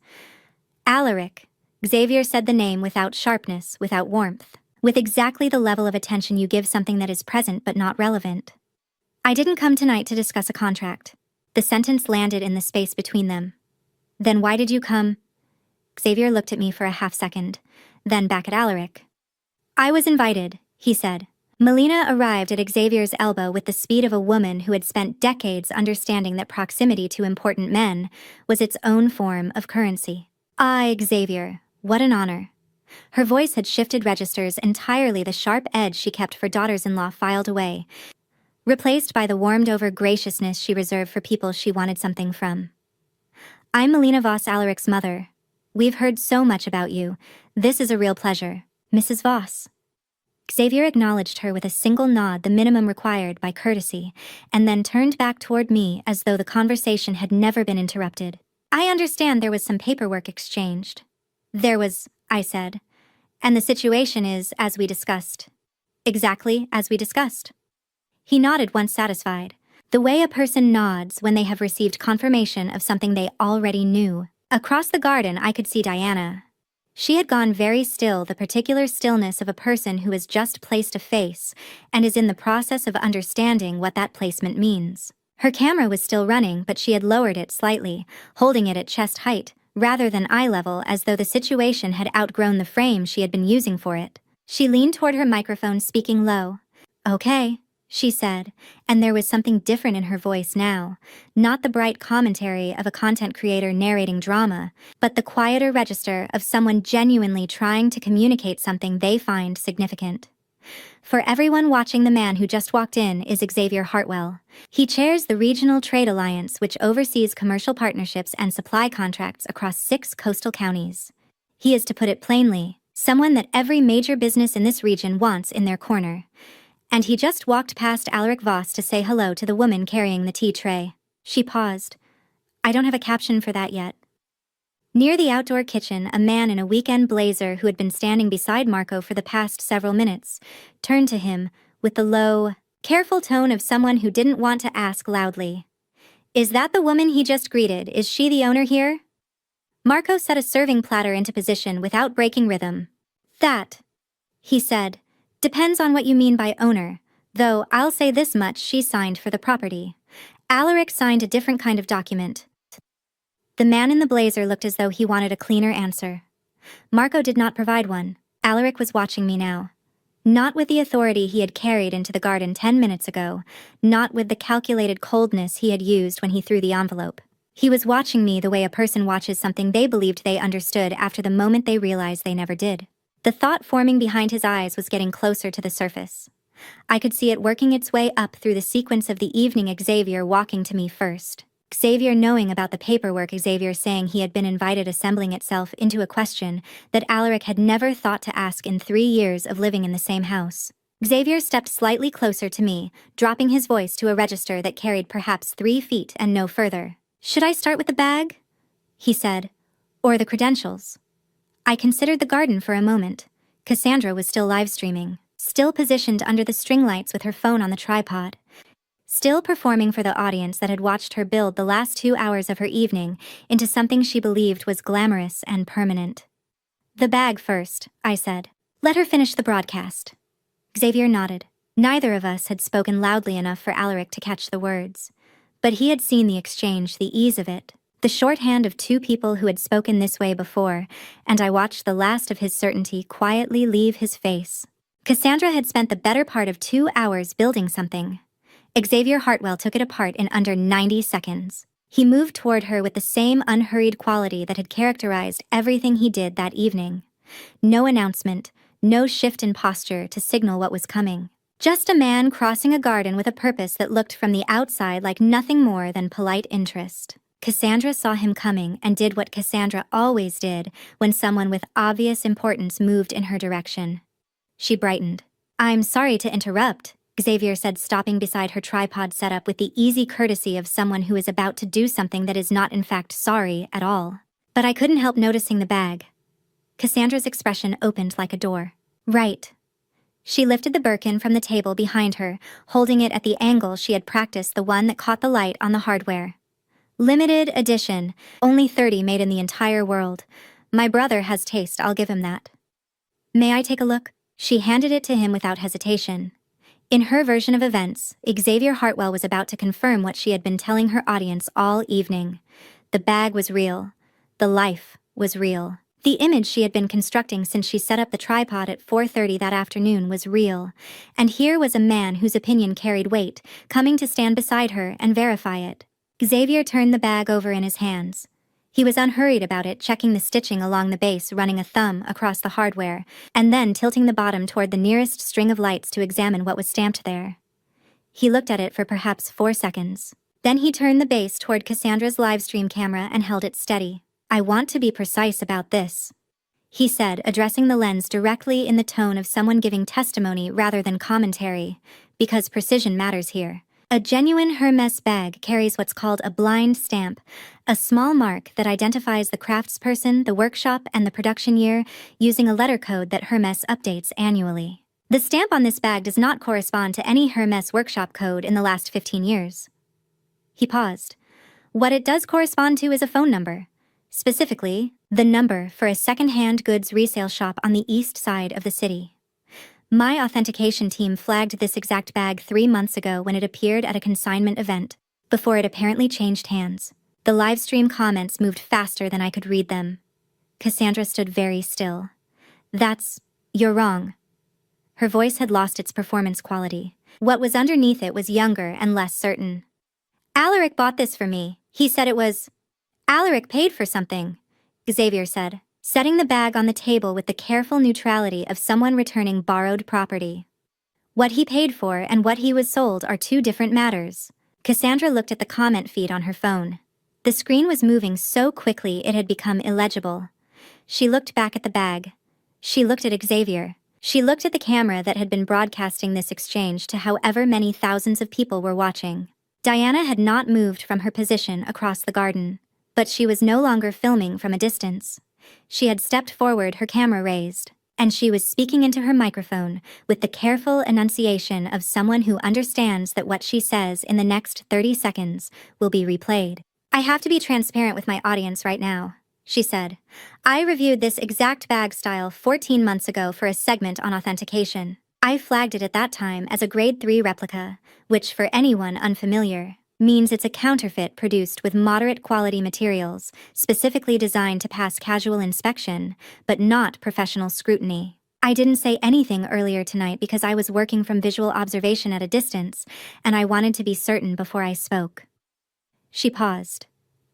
Alaric." Xavier said the name without sharpness, without warmth, with exactly the level of attention you give something that is present but not relevant. "I didn't come tonight to discuss a contract." The sentence landed in the space between them. "Then why did you come?" Xavier looked at me for a half-second, then back at Alaric. "I was invited," he said. Melina arrived at Xavier's elbow with the speed of a woman who had spent decades understanding that proximity to important men was its own form of currency. "Ah, Xavier, what an honor." Her voice had shifted registers entirely, the sharp edge she kept for daughters-in-law filed away, replaced by the warmed-over graciousness she reserved for people she wanted something from. "I'm Melina Voss, Alaric's mother. We've heard so much about you. This is a real pleasure, Mrs. Voss." Xavier acknowledged her with a single nod, the minimum required by courtesy, and then turned back toward me as though the conversation had never been interrupted. "I understand there was some paperwork exchanged." "There was," I said. "And the situation is as we discussed." "Exactly as we discussed." He nodded once satisfied, the way a person nods when they have received confirmation of something they already knew. Across the garden I could see Diana. She had gone very still, the particular stillness of a person who has just placed a face and is in the process of understanding what that placement means. Her camera was still running, but she had lowered it slightly, holding it at chest height, rather than eye level, as though the situation had outgrown the frame she had been using for it. She leaned toward her microphone, speaking low. "Okay," she said, and there was something different in her voice now, not the bright commentary of a content creator narrating drama, but the quieter register of someone genuinely trying to communicate something they find significant. "For everyone watching, the man who just walked in is Xavier Hartwell. He chairs the Regional Trade Alliance, which oversees commercial partnerships and supply contracts across 6 coastal counties. He is, to put it plainly, someone that every major business in this region wants in their corner. And he just walked past Alaric Voss to say hello to the woman carrying the tea tray." She paused. I don't have a caption for that yet. Near the outdoor kitchen, a man in a weekend blazer who had been standing beside Marco for the past several minutes turned to him with the low, careful tone of someone who didn't want to ask loudly. Is that the woman he just greeted? Is she the owner here? Marco set a serving platter into position without breaking rhythm. That, he said, depends on what you mean by owner, though I'll say this much: she signed for the property. Alaric signed a different kind of document. The man in the blazer looked as though he wanted a cleaner answer. Marco did not provide one. Alaric was watching me now. Not with the authority he had carried into the garden 10 minutes ago, not with the calculated coldness he had used when he threw the envelope. He was watching me the way a person watches something they believed they understood after the moment they realized they never did. The thought forming behind his eyes was getting closer to the surface. I could see it working its way up through the sequence of the evening: Xavier walking to me first. Xavier knowing about the paperwork, Xavier saying he had been invited, assembling itself into a question that Alaric had never thought to ask in 3 years of living in the same house. Xavier stepped slightly closer to me, dropping his voice to a register that carried perhaps 3 feet and no further. Should I start with the bag? He said. Or the credentials? I considered the garden for a moment. Cassandra was still live streaming, still positioned under the string lights with her phone on the tripod, still performing for the audience that had watched her build the last 2 hours of her evening into something she believed was glamorous and permanent. The bag first, I said. Let her finish the broadcast. Xavier nodded. Neither of us had spoken loudly enough for Alaric to catch the words, but he had seen the exchange, the ease of it, the shorthand of 2 people who had spoken this way before, and I watched the last of his certainty quietly leave his face. Cassandra had spent the better part of 2 hours building something. Xavier Hartwell took it apart in under 90 seconds. He moved toward her with the same unhurried quality that had characterized everything he did that evening. No announcement, no shift in posture to signal what was coming. Just a man crossing a garden with a purpose that looked from the outside like nothing more than polite interest. Cassandra saw him coming and did what Cassandra always did when someone with obvious importance moved in her direction. She brightened. I'm sorry to interrupt, Xavier said, stopping beside her tripod setup with the easy courtesy of someone who is about to do something that is not in fact sorry at all. But I couldn't help noticing the bag. Cassandra's expression opened like a door. Right. She lifted the Birkin from the table behind her, holding it at the angle she had practiced, the one that caught the light on the hardware. Limited edition, only 30 made in the entire world. My brother has taste, I'll give him that. May I take a look? She handed it to him without hesitation. In her version of events, Xavier Hartwell was about to confirm what she had been telling her audience all evening. The bag was real. The life was real. The image she had been constructing since she set up the tripod at 4:30 that afternoon was real. And here was a man whose opinion carried weight, coming to stand beside her and verify it. Xavier turned the bag over in his hands. He was unhurried about it, checking the stitching along the base, running a thumb across the hardware, and then tilting the bottom toward the nearest string of lights to examine what was stamped there. He looked at it for perhaps 4 seconds. Then he turned the base toward Cassandra's livestream camera and held it steady. I want to be precise about this, he said, addressing the lens directly in the tone of someone giving testimony rather than commentary, because precision matters here. A genuine Hermes bag carries what's called a blind stamp, a small mark that identifies the craftsperson, the workshop, and the production year, using a letter code that Hermes updates annually. The stamp on this bag does not correspond to any Hermes workshop code in the last 15 years. He paused. What it does correspond to is a phone number. Specifically, the number for a second-hand goods resale shop on the east side of the city. My authentication team flagged this exact bag 3 months ago when it appeared at a consignment event, before it apparently changed hands. The livestream comments moved faster than I could read them. Cassandra stood very still. You're wrong. Her voice had lost its performance quality. What was underneath it was younger and less certain. Alaric bought this for me. He said it was... Alaric paid for something, Xavier said, setting the bag on the table with the careful neutrality of someone returning borrowed property. What he paid for and what he was sold are 2 different matters. Cassandra looked at the comment feed on her phone. The screen was moving so quickly it had become illegible. She looked back at the bag. She looked at Xavier. She looked at the camera that had been broadcasting this exchange to however many thousands of people were watching. Diana had not moved from her position across the garden, but she was no longer filming from a distance. She had stepped forward, her camera raised, and she was speaking into her microphone with the careful enunciation of someone who understands that what she says in the next 30 seconds will be replayed. "I have to be transparent with my audience right now," she said. "I reviewed this exact bag style 14 months ago for a segment on authentication. I flagged it at that time as a grade 3 replica, which for anyone unfamiliar, means it's a counterfeit produced with moderate quality materials, specifically designed to pass casual inspection, but not professional scrutiny. I didn't say anything earlier tonight because I was working from visual observation at a distance, and I wanted to be certain before I spoke." She paused.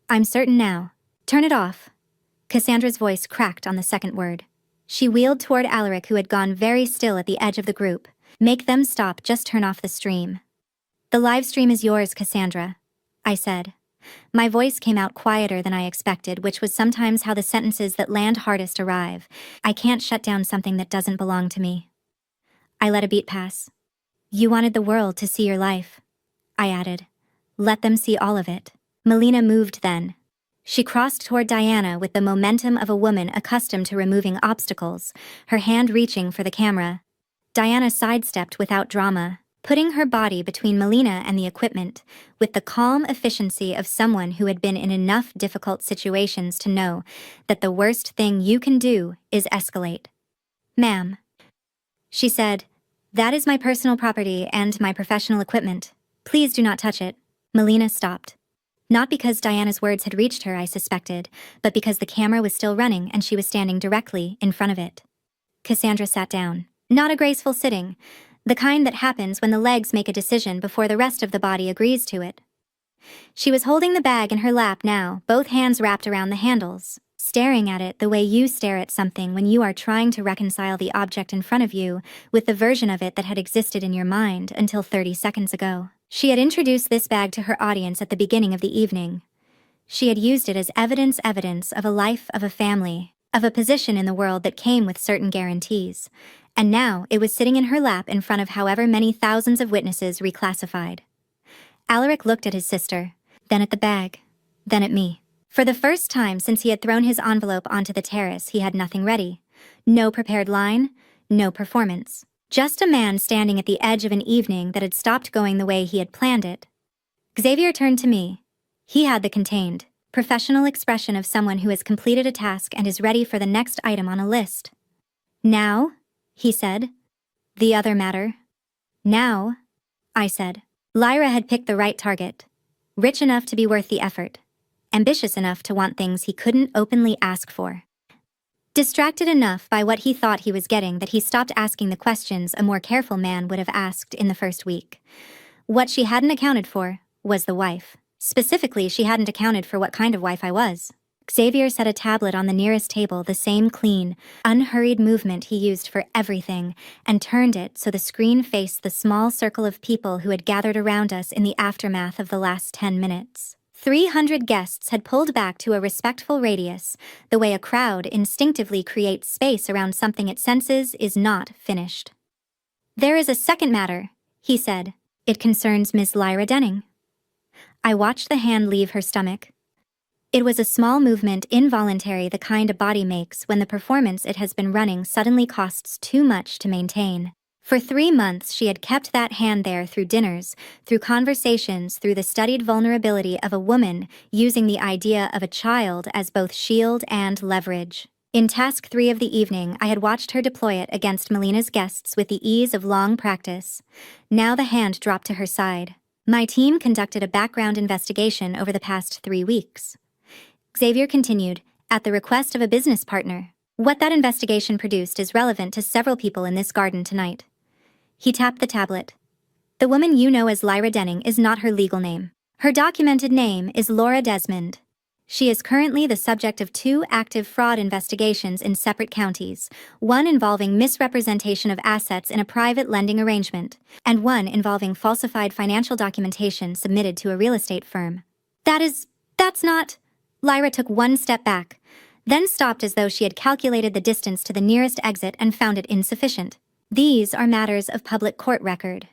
"I'm certain now. Turn it off." Cassandra's voice cracked on the second word. She wheeled toward Alaric, who had gone very still at the edge of the group. "Make them stop, just turn off the stream." "The live stream is yours, Cassandra," I said. My voice came out quieter than I expected, which was sometimes how the sentences that land hardest arrive. I can't shut down something that doesn't belong to me. I let a beat pass. "You wanted the world to see your life," I added. "Let them see all of it." Melina moved then. She crossed toward Diana with the momentum of a woman accustomed to removing obstacles, her hand reaching for the camera. Diana sidestepped without drama, putting her body between Melina and the equipment, with the calm efficiency of someone who had been in enough difficult situations to know that the worst thing you can do is escalate. "Ma'am," she said, "that is my personal property and my professional equipment. Please do not touch it." Melina stopped. Not because Diana's words had reached her, I suspected, but because the camera was still running and she was standing directly in front of it. Cassandra sat down. Not a graceful sitting, the kind that happens when the legs make a decision before the rest of the body agrees to it. She was holding the bag in her lap now, both hands wrapped around the handles, staring at it the way you stare at something when you are trying to reconcile the object in front of you with the version of it that had existed in your mind until 30 seconds ago. She had introduced this bag to her audience at the beginning of the evening. She had used it as evidence of a life, of a family, of a position in the world that came with certain guarantees. And now it was sitting in her lap in front of however many thousands of witnesses reclassified. Alaric looked at his sister, then at the bag, then at me. For the first time since he had thrown his envelope onto the terrace, he had nothing ready. No prepared line, no performance. Just a man standing at the edge of an evening that had stopped going the way he had planned it. Xavier turned to me. He had the contained, professional expression of someone who has completed a task and is ready for the next item on a list. "Now?" he said. "The other matter." "Now?" I said. Lyra had picked the right target. Rich enough to be worth the effort. Ambitious enough to want things he couldn't openly ask for. Distracted enough by what he thought he was getting that he stopped asking the questions a more careful man would have asked in the first week. What she hadn't accounted for was the wife. Specifically, she hadn't accounted for what kind of wife I was. Xavier set a tablet on the nearest table, the same clean, unhurried movement he used for everything, and turned it so the screen faced the small circle of people who had gathered around us in the aftermath of the last 10 minutes. 300 guests had pulled back to a respectful radius, the way a crowd instinctively creates space around something it senses is not finished. "There is a second matter," he said. "It concerns Miss Lyra Denning." I watched the hand leave her stomach. It was a small movement, involuntary, the kind a body makes when the performance it has been running suddenly costs too much to maintain. For 3 months she had kept that hand there through dinners, through conversations, through the studied vulnerability of a woman using the idea of a child as both shield and leverage. In task 3 of the evening, I had watched her deploy it against Melina's guests with the ease of long practice. Now the hand dropped to her side. My team conducted a background investigation over the past 3 weeks. Xavier continued, at the request of a business partner. What that investigation produced is relevant to several people in this garden tonight. He tapped the tablet. The woman you know as Lyra Denning is not her legal name. Her documented name is Laura Desmond. She is currently the subject of 2 active fraud investigations in separate counties, one involving misrepresentation of assets in a private lending arrangement, and one involving falsified financial documentation submitted to a real estate firm. That's not... Lyra took 1 step back, then stopped as though she had calculated the distance to the nearest exit and found it insufficient. "These are matters of public court record,"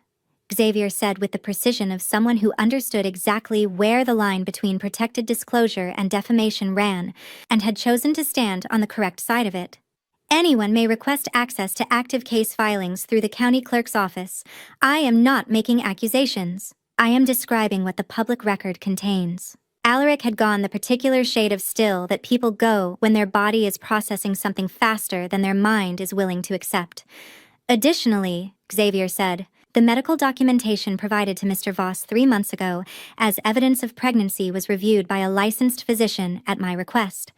Xavier said with the precision of someone who understood exactly where the line between protected disclosure and defamation ran, and had chosen to stand on the correct side of it. Anyone may request access to active case filings through the county clerk's office. I am not making accusations. I am describing what the public record contains. Alaric had gone the particular shade of still that people go when their body is processing something faster than their mind is willing to accept. Additionally, Xavier said, the medical documentation provided to Mr. Voss 3 months ago as evidence of pregnancy was reviewed by a licensed physician at my request.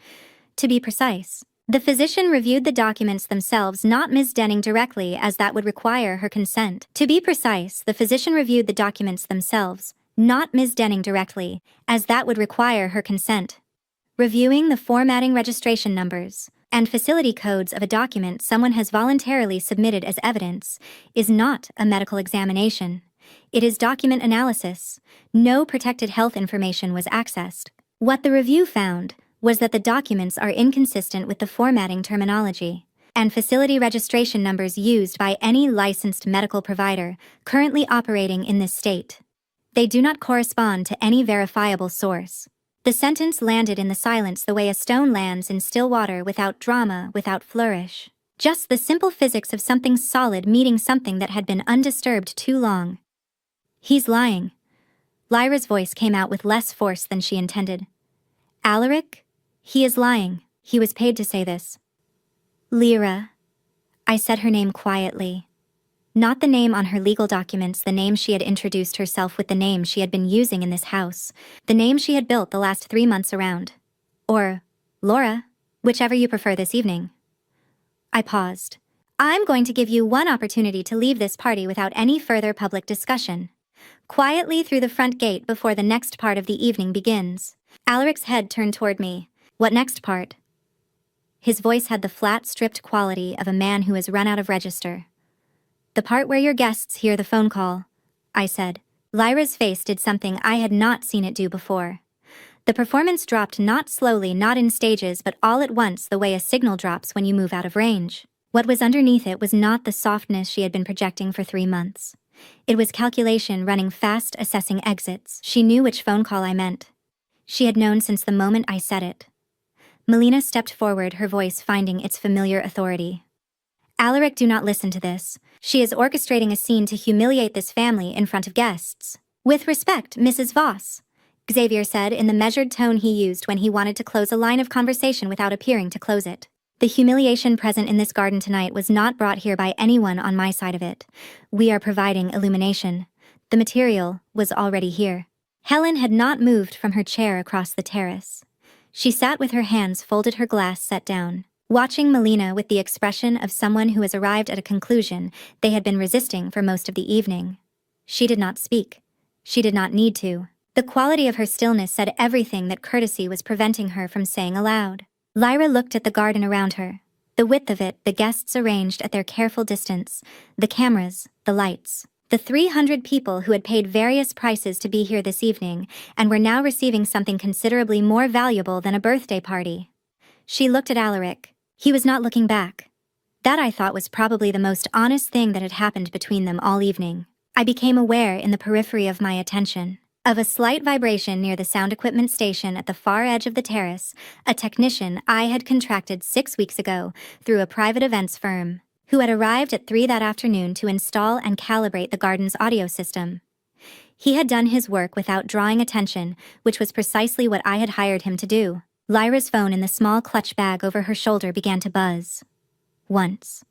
To be precise, the physician reviewed the documents themselves, not Ms. Denning directly, as that would require her consent. To be precise, the physician reviewed the documents themselves, not Ms. Denning directly, as that would require her consent. Reviewing the formatting registration numbers and facility codes of a document someone has voluntarily submitted as evidence is not a medical examination. It is document analysis. No protected health information was accessed. What the review found was that the documents are inconsistent with the formatting terminology and facility registration numbers used by any licensed medical provider currently operating in this state. They do not correspond to any verifiable source. The sentence landed in the silence the way a stone lands in still water, without drama, without flourish. Just the simple physics of something solid meeting something that had been undisturbed too long. He's lying. Lyra's voice came out with less force than she intended. Alaric? He is lying. He was paid to say this. Lyra. I said her name quietly. Not the name on her legal documents, the name she had introduced herself with, the name she had been using in this house, the name she had built the last 3 months around. Or Laura, whichever you prefer this evening. I paused. I'm going to give you one opportunity to leave this party without any further public discussion. Quietly through the front gate before the next part of the evening begins. Alaric's head turned toward me. What next part? His voice had the flat, stripped quality of a man who has run out of register. The part where your guests hear the phone call, I said. Lyra's face did something I had not seen it do before. The performance dropped, not slowly, not in stages, but all at once, the way a signal drops when you move out of range. What was underneath it was not the softness she had been projecting for 3 months. It was calculation running fast, assessing exits. She knew which phone call I meant. She had known since the moment I said it. Melina stepped forward, her voice finding its familiar authority. Alaric, do not listen to this. She is orchestrating a scene to humiliate this family in front of guests. With respect, Mrs. Voss, Xavier said in the measured tone he used when he wanted to close a line of conversation without appearing to close it. The humiliation present in this garden tonight was not brought here by anyone on my side of it. We are providing illumination. The material was already here. Helen had not moved from her chair across the terrace. She sat with her hands folded, her glass set down, watching Melina with the expression of someone who has arrived at a conclusion they had been resisting for most of the evening. She did not speak. She did not need to. The quality of her stillness said everything that courtesy was preventing her from saying aloud. Lyra looked at the garden around her. The width of it, the guests arranged at their careful distance, the cameras, the lights. The 300 people who had paid various prices to be here this evening and were now receiving something considerably more valuable than a birthday party. She looked at Alaric. He was not looking back. That, I thought, was probably the most honest thing that had happened between them all evening. I became aware, in the periphery of my attention, of a slight vibration near the sound equipment station at the far edge of the terrace, a technician I had contracted 6 weeks ago through a private events firm, who had arrived at 3 that afternoon to install and calibrate the garden's audio system. He had done his work without drawing attention, which was precisely what I had hired him to do. Lyra's phone in the small clutch bag over her shoulder began to buzz. Once.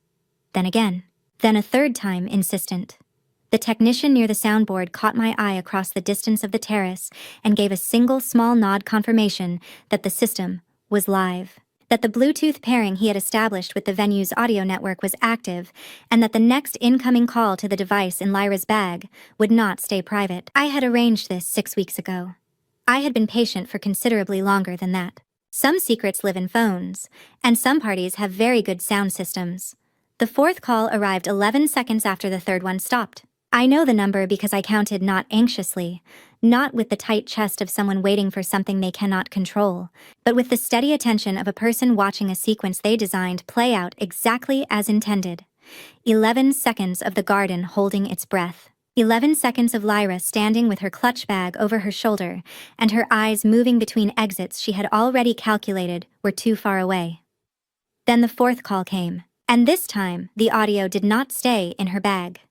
Then again. Then a third time, insistent. The technician near the soundboard caught my eye across the distance of the terrace and gave a single small nod, confirmation that the system was live, that the Bluetooth pairing he had established with the venue's audio network was active, and that the next incoming call to the device in Lyra's bag would not stay private. I had arranged this 6 weeks ago. I had been patient for considerably longer than that. Some secrets live in phones, and some parties have very good sound systems. The 4th call arrived 11 seconds after the 3rd one stopped. I know the number because I counted, not anxiously, not with the tight chest of someone waiting for something they cannot control, but with the steady attention of a person watching a sequence they designed play out exactly as intended. 11 seconds of the garden holding its breath. 11 seconds of Lyra standing with her clutch bag over her shoulder, and her eyes moving between exits she had already calculated were too far away. Then the fourth call came, and this time the audio did not stay in her bag.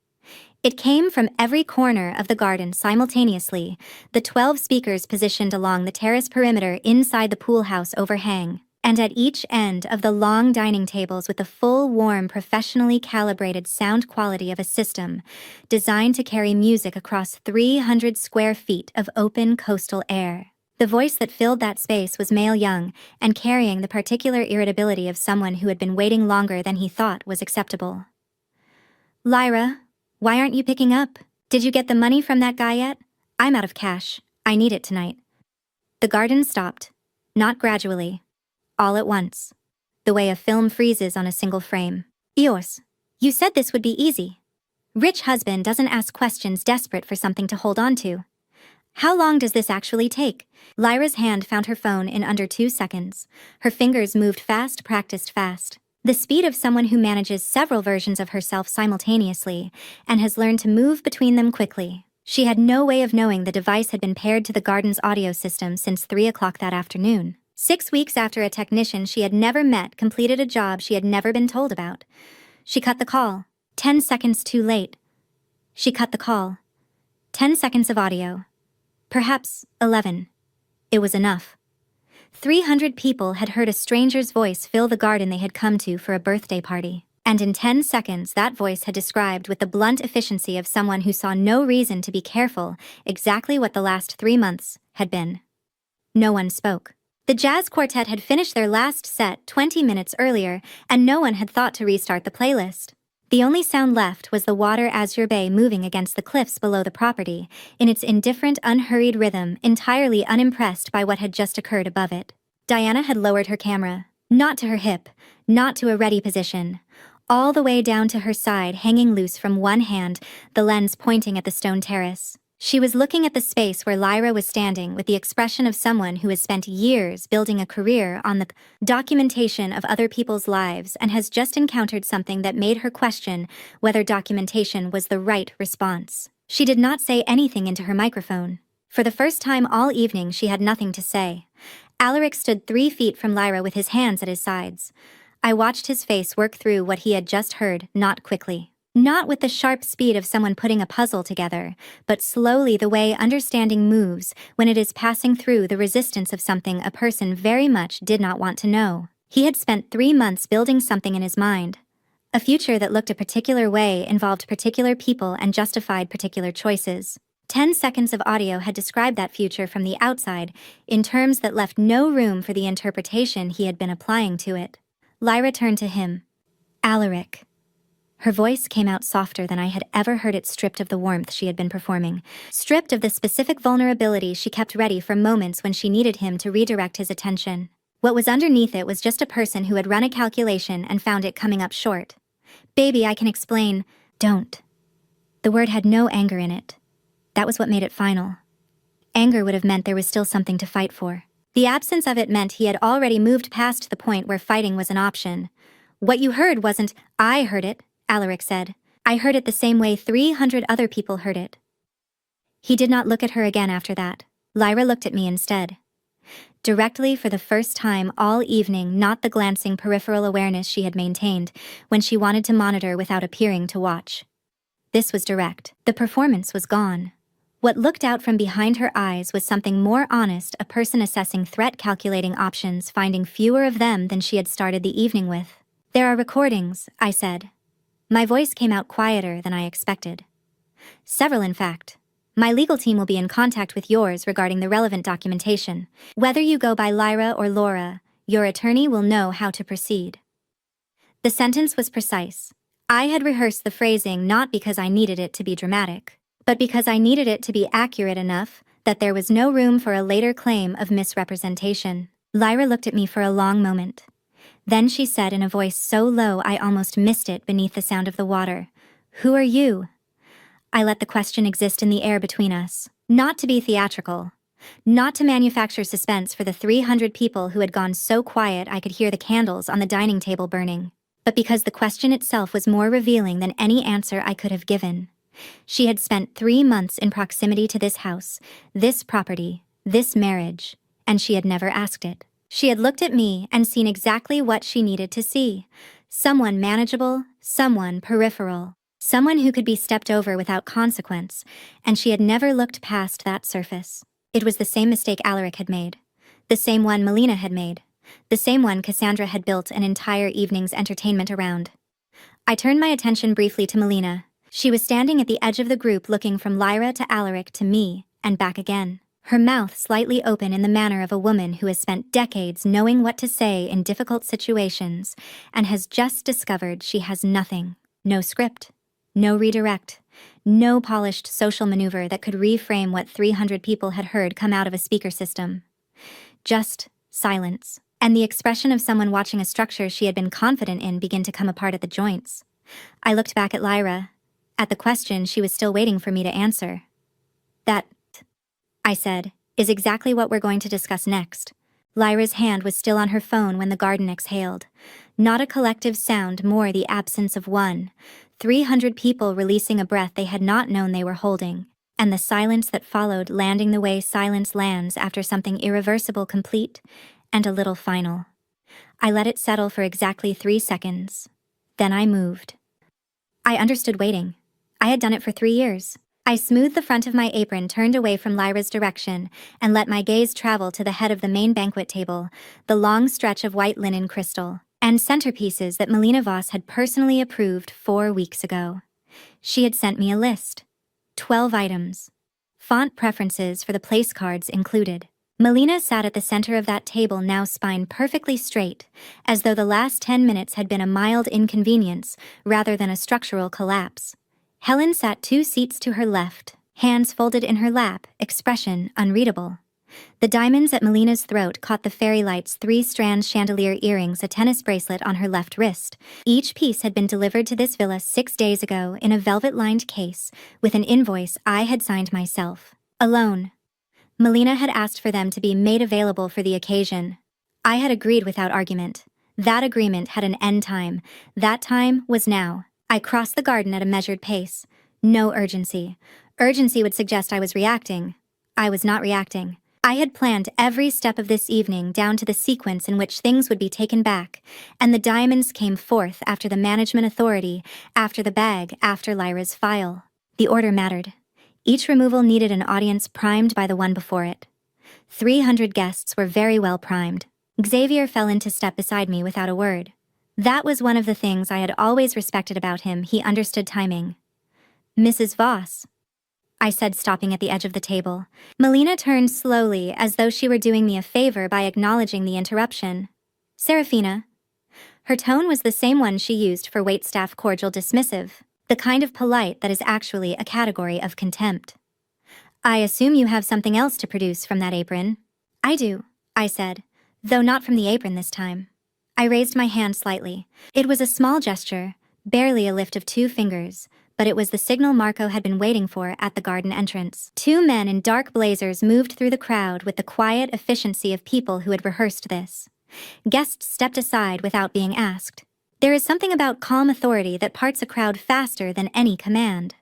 It came from every corner of the garden simultaneously, the 12 speakers positioned along the terrace perimeter inside the pool house overhang, and at each end of the long dining tables with the full, warm, professionally calibrated sound quality of a system designed to carry music across 300 square feet of open coastal air. The voice that filled that space was male young and carrying the particular irritability of someone who had been waiting longer than he thought was acceptable. "Lyra, why aren't you picking up? Did you get the money from that guy yet? I'm out of cash. I need it tonight." The garden stopped, not gradually, all at once, the way a film freezes on a single frame. "Eos, you said this would be easy. Rich husband doesn't ask questions desperate for something to hold on to. How long does this actually take?" Lyra's hand found her phone in under 2 seconds. Her fingers moved fast, practiced fast. The speed of someone who manages several versions of herself simultaneously and has learned to move between them quickly. She had no way of knowing the device had been paired to the garden's audio system since 3 o'clock that afternoon. 6 weeks after a technician she had never met completed a job she had never been told about. She cut the call. 10 seconds too late. She cut the call. 10 seconds of audio. Perhaps 11. It was enough. 300 people had heard a stranger's voice fill the garden they had come to for a birthday party. And in 10 seconds, that voice had described with the blunt efficiency of someone who saw no reason to be careful exactly what the last 3 months had been. No one spoke. The jazz quartet had finished their last set 20 minutes earlier, and no one had thought to restart the playlist. The only sound left was the water Azure Bay moving against the cliffs below the property, in its indifferent, unhurried rhythm, entirely unimpressed by what had just occurred above it. Diana had lowered her camera, not to her hip, not to a ready position, all the way down to her side, hanging loose from one hand, the lens pointing at the stone terrace. She was looking at the space where Lyra was standing with the expression of someone who has spent years building a career on the documentation of other people's lives and has just encountered something that made her question whether documentation was the right response. She did not say anything into her microphone. For the first time all evening, she had nothing to say. Alaric stood 3 feet from Lyra with his hands at his sides. I watched his face work through what he had just heard, not quickly. Not with the sharp speed of someone putting a puzzle together, but slowly, the way understanding moves when it is passing through the resistance of something a person very much did not want to know. He had spent 3 months building something in his mind. A future that looked a particular way, involved particular people, and justified particular choices. 10 seconds of audio had described that future from the outside, in terms that left no room for the interpretation he had been applying to it. Lyra turned to him. "Alaric." Her voice came out softer than I had ever heard it, stripped of the warmth she had been performing, stripped of the specific vulnerability she kept ready for moments when she needed him to redirect his attention. What was underneath it was just a person who had run a calculation and found it coming up short. "Baby, I can explain." "Don't." The word had no anger in it. That was what made it final. Anger would have meant there was still something to fight for. The absence of it meant he had already moved past the point where fighting was an option. "What you heard wasn't, I heard it," Alaric said. "I heard it the same way 300 other people heard it." He did not look at her again after that. Lyra looked at me instead. Directly, for the first time all evening, not the glancing peripheral awareness she had maintained when she wanted to monitor without appearing to watch. This was direct. The performance was gone. What looked out from behind her eyes was something more honest, a person assessing threat, calculating options, finding fewer of them than she had started the evening with. "There are recordings," I said. My voice came out quieter than I expected. "Several, in fact. My legal team will be in contact with yours regarding the relevant documentation. Whether you go by Lyra or Laura, your attorney will know how to proceed." The sentence was precise. I had rehearsed the phrasing not because I needed it to be dramatic, but because I needed it to be accurate enough that there was no room for a later claim of misrepresentation. Lyra looked at me for a long moment. Then she said in a voice so low I almost missed it beneath the sound of the water, "Who are you?" I let the question exist in the air between us, not to be theatrical, not to manufacture suspense for the 300 people who had gone so quiet I could hear the candles on the dining table burning, but because the question itself was more revealing than any answer I could have given. She had spent 3 months in proximity to this house, this property, this marriage, and she had never asked it. She had looked at me and seen exactly what she needed to see. Someone manageable, someone peripheral, someone who could be stepped over without consequence, and she had never looked past that surface. It was the same mistake Alaric had made, the same one Melina had made, the same one Cassandra had built an entire evening's entertainment around. I turned my attention briefly to Melina. She was standing at the edge of the group looking from Lyra to Alaric to me, and back again. Her mouth slightly open in the manner of a woman who has spent decades knowing what to say in difficult situations and has just discovered she has nothing. No script, no redirect, no polished social maneuver that could reframe what 300 people had heard come out of a speaker system. Just silence, and the expression of someone watching a structure she had been confident in begin to come apart at the joints. I looked back at Lyra, at the question she was still waiting for me to answer. That, I said, is exactly what we're going to discuss next. Lyra's hand was still on her phone when the garden exhaled. Not a collective sound, more the absence of one. 300 people releasing a breath they had not known they were holding, and the silence that followed, landing the way silence lands after something irreversible complete and a little final. I let it settle for exactly 3 seconds. Then I moved. I understood waiting. I had done it for 3 years. I smoothed the front of my apron, turned away from Lyra's direction, and let my gaze travel to the head of the main banquet table, the long stretch of white linen crystal, and centerpieces that Melina Voss had personally approved 4 weeks ago. She had sent me a list. 12 items. Font preferences for the place cards included. Melina sat at the center of that table, now spine perfectly straight, as though the last 10 minutes had been a mild inconvenience rather than a structural collapse. Helen sat 2 seats to her left, hands folded in her lap, expression unreadable. The diamonds at Melina's throat caught the fairy light's 3-strand chandelier earrings, a tennis bracelet on her left wrist. Each piece had been delivered to this villa 6 days ago in a velvet-lined case with an invoice I had signed myself. Alone. Melina had asked for them to be made available for the occasion. I had agreed without argument. That agreement had an end time. That time was now. I crossed the garden at a measured pace. No urgency. Urgency would suggest I was reacting. I was not reacting. I had planned every step of this evening down to the sequence in which things would be taken back, and the diamonds came forth after the management authority, after the bag, after Lyra's file. The order mattered. Each removal needed an audience primed by the one before it. 300 guests were very well primed. Xavier fell into step beside me without a word. That was one of the things I had always respected about him. He understood timing. Mrs. Voss, I said, stopping at the edge of the table. Melina turned slowly, as though she were doing me a favor by acknowledging the interruption. Serafina. Her tone was the same one she used for waitstaff, cordial, dismissive, the kind of polite that is actually a category of contempt. I assume you have something else to produce from that apron. I do, I said, though not from the apron this time. I raised my hand slightly. It was a small gesture, barely a lift of 2 fingers, but it was the signal Marco had been waiting for at the garden entrance. 2 men in dark blazers moved through the crowd with the quiet efficiency of people who had rehearsed this. Guests stepped aside without being asked. There is something about calm authority that parts a crowd faster than any command.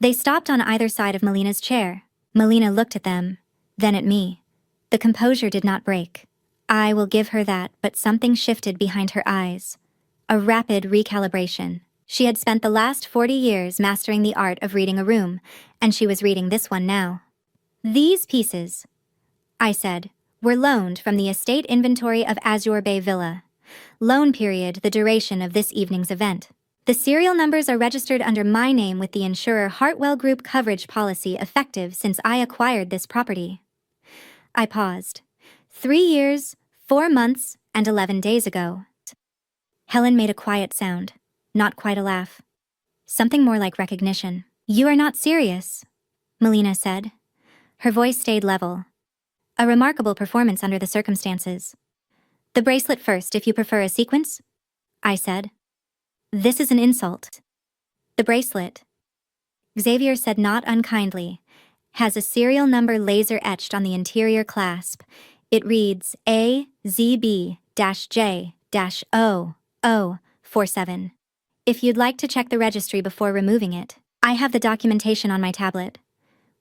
They stopped on either side of Melina's chair. Melina looked at them, then at me. The composure did not break. I will give her that, but something shifted behind her eyes. A rapid recalibration. She had spent the last 40 years mastering the art of reading a room, and she was reading this one now. These pieces, I said, were loaned from the estate inventory of Azure Bay Villa. Loan period, the duration of this evening's event. The serial numbers are registered under my name with the insurer Hartwell Group coverage policy effective since I acquired this property. I paused. 3 years, 4 months, and 11 days ago. Helen made a quiet sound, not quite a laugh. Something more like recognition. You are not serious, Melina said. Her voice stayed level. A remarkable performance under the circumstances. The bracelet first, if you prefer a sequence, I said. This is an insult. The bracelet, Xavier said not unkindly, has a serial number laser etched on the interior clasp. It reads AZB-J-0047. If you'd like to check the registry before removing it, I have the documentation on my tablet.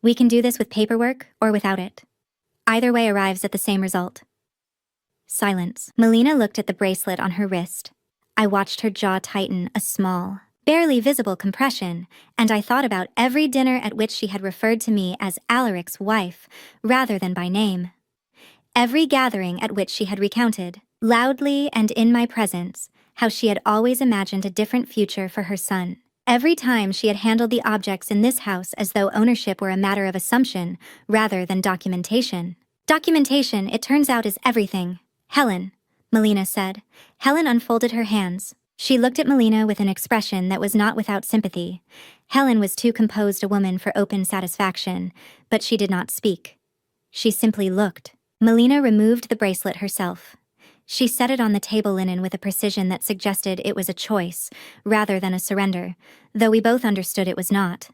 We can do this with paperwork or without it. Either way arrives at the same result. Silence. Melina looked at the bracelet on her wrist. I watched her jaw tighten a small, barely visible compression, and I thought about every dinner at which she had referred to me as Alaric's wife, rather than by name. Every gathering at which she had recounted, loudly and in my presence, how she had always imagined a different future for her son. Every time she had handled the objects in this house as though ownership were a matter of assumption, rather than documentation. Documentation, it turns out, is everything. Helen, Melina said. Helen unfolded her hands. She looked at Melina with an expression that was not without sympathy. Helen was too composed a woman for open satisfaction, but she did not speak. She simply looked. Melina removed the bracelet herself. She set it on the table linen with a precision that suggested it was a choice, rather than a surrender, though we both understood it was not.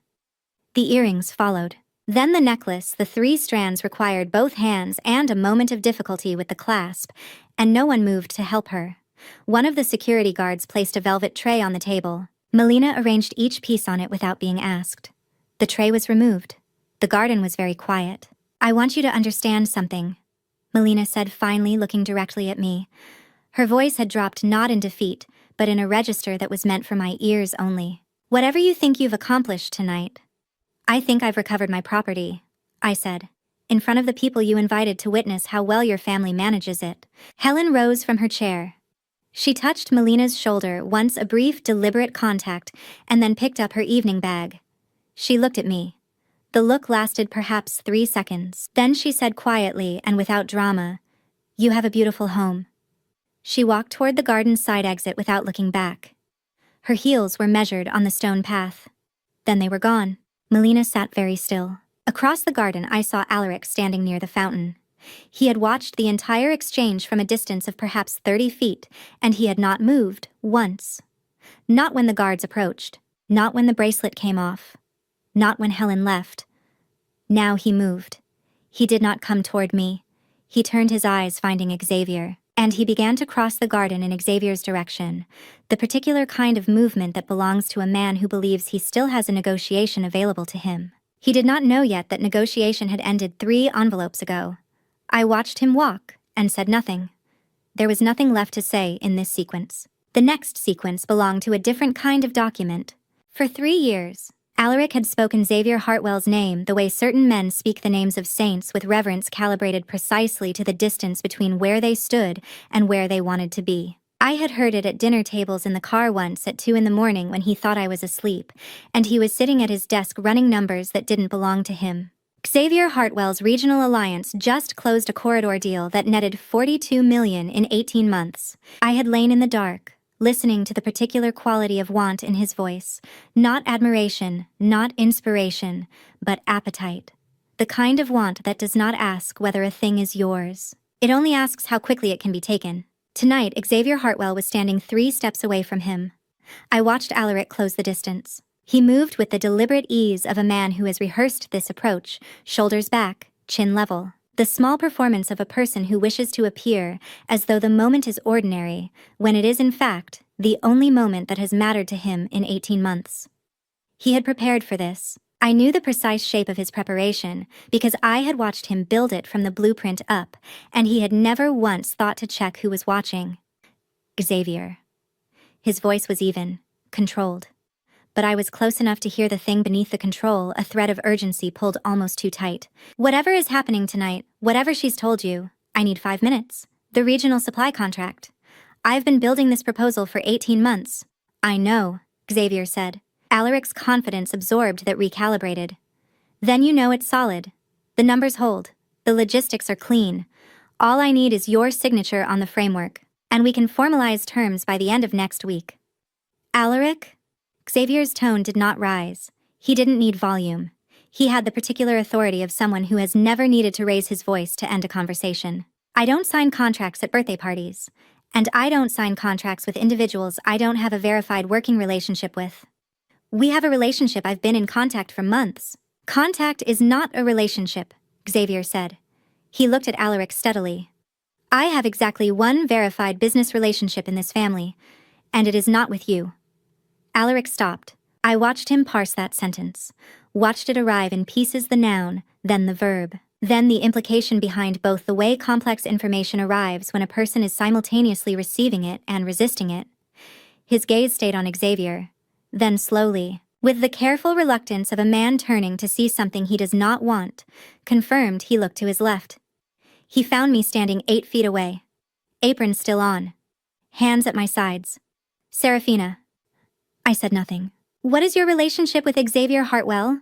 The earrings followed. Then the necklace. The 3 strands required both hands and a moment of difficulty with the clasp, and no one moved to help her. One of the security guards placed a velvet tray on the table. Melina arranged each piece on it without being asked. The tray was removed. The garden was very quiet. I want you to understand something, Melina said finally, looking directly at me. Her voice had dropped not in defeat, but in a register that was meant for my ears only. Whatever you think you've accomplished tonight, I think I've recovered my property, I said, in front of the people you invited to witness how well your family manages it. Helen rose from her chair. She touched Melina's shoulder once, a brief, deliberate contact, and then picked up her evening bag. She looked at me. The look lasted perhaps 3 seconds. Then she said quietly and without drama, "You have a beautiful home." She walked toward the garden's side exit without looking back. Her heels were measured on the stone path. Then they were gone. Melina sat very still. Across the garden I saw Alaric standing near the fountain. He had watched the entire exchange from a distance of perhaps 30 feet, and he had not moved once. Not when the guards approached. Not when the bracelet came off. Not when Helen left. Now he moved. He did not come toward me. He turned his eyes, finding Xavier, and he began to cross the garden in Xavier's direction, the particular kind of movement that belongs to a man who believes he still has a negotiation available to him. He did not know yet that negotiation had ended 3 envelopes ago. I watched him walk and said nothing. There was nothing left to say in this sequence. The next sequence belonged to a different kind of document. For 3 years, Alaric had spoken Xavier Hartwell's name the way certain men speak the names of saints, with reverence calibrated precisely to the distance between where they stood and where they wanted to be. I had heard it at dinner tables in the car once at 2 in the morning when he thought I was asleep, and he was sitting at his desk running numbers that didn't belong to him. Xavier Hartwell's regional alliance just closed a corridor deal that netted $42 million in 18 months. I had lain in the dark, listening to the particular quality of want in his voice. Not admiration, not inspiration, but appetite. The kind of want that does not ask whether a thing is yours. It only asks how quickly it can be taken. Tonight, Xavier Hartwell was standing 3 steps away from him. I watched Alaric close the distance. He moved with the deliberate ease of a man who has rehearsed this approach, shoulders back, chin level. The small performance of a person who wishes to appear as though the moment is ordinary, when it is in fact the only moment that has mattered to him in 18 months. He had prepared for this. I knew the precise shape of his preparation because I had watched him build it from the blueprint up, and he had never once thought to check who was watching. Xavier. His voice was even, controlled. But I was close enough to hear the thing beneath the control, a thread of urgency pulled almost too tight. Whatever is happening tonight, whatever she's told you, I need 5 minutes. The regional supply contract. I've been building this proposal for 18 months. I know, Xavier said. Alaric's confidence absorbed that recalibrated. Then you know it's solid. The numbers hold. The logistics are clean. All I need is your signature on the framework, and we can formalize terms by the end of next week. Alaric? Xavier's tone did not rise. He didn't need volume. He had the particular authority of someone who has never needed to raise his voice to end a conversation. I don't sign contracts at birthday parties, and I don't sign contracts with individuals I don't have a verified working relationship with. We have a relationship. I've been in contact for months. Contact is not a relationship, Xavier said. He looked at Alaric steadily. I have exactly 1 verified business relationship in this family, and it is not with you. Alaric stopped, I watched him parse that sentence, watched it arrive in pieces, the noun, then the verb, then the implication behind both, the way complex information arrives when a person is simultaneously receiving it and resisting it. His gaze stayed on Xavier. Then slowly, with the careful reluctance of a man turning to see something he does not want, confirmed, he looked to his left. He found me standing 8 feet away. Apron still on. Hands at my sides. Serafina. I said nothing. What is your relationship with Xavier Hartwell?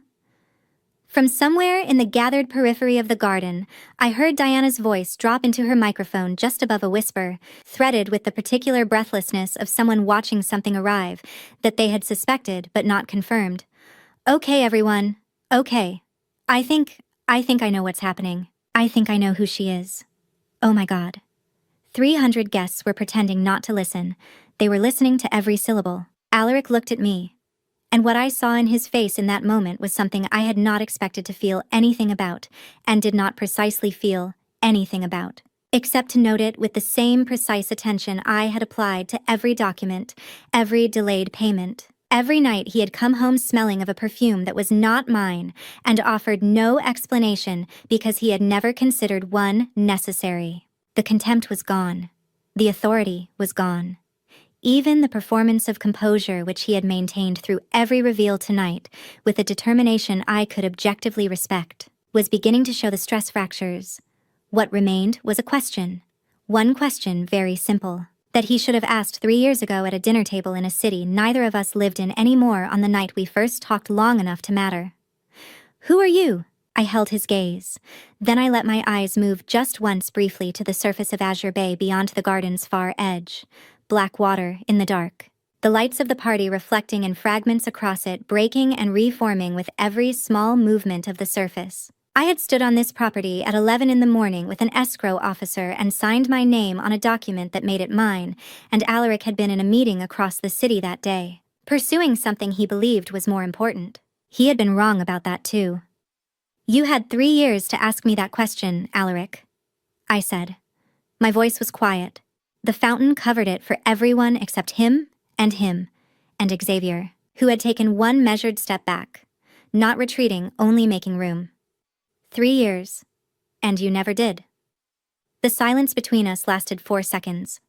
From somewhere in the gathered periphery of the garden, I heard Diana's voice drop into her microphone just above a whisper, threaded with the particular breathlessness of someone watching something arrive that they had suspected but not confirmed. Okay, everyone. Okay. I think I know what's happening. I think I know who she is. Oh my God. 300 guests were pretending not to listen. They were listening to every syllable. Alaric looked at me, and what I saw in his face in that moment was something I had not expected to feel anything about, and did not precisely feel anything about, except to note it with the same precise attention I had applied to every document, every delayed payment. Every night he had come home smelling of a perfume that was not mine, and offered no explanation because he had never considered one necessary. The contempt was gone. The authority was gone. Even the performance of composure which he had maintained through every reveal tonight, with a determination I could objectively respect, was beginning to show the stress fractures. What remained was a question. One question, very simple, that he should have asked 3 years ago at a dinner table in a city neither of us lived in any more on the night we first talked long enough to matter. Who are you? I held his gaze. Then I let my eyes move just once briefly to the surface of Azure Bay beyond the garden's far edge. Black water in the dark. The lights of the party reflecting in fragments across it, breaking and reforming with every small movement of the surface. I had stood on this property at 11 in the morning with an escrow officer and signed my name on a document that made it mine, and Alaric had been in a meeting across the city that day, pursuing something he believed was more important. He had been wrong about that too. You had 3 years to ask me that question, Alaric, I said. My voice was quiet. The fountain covered it for everyone except him, and Xavier, who had taken one measured step back, not retreating, only making room. 3 years, and you never did. The silence between us lasted 4 seconds.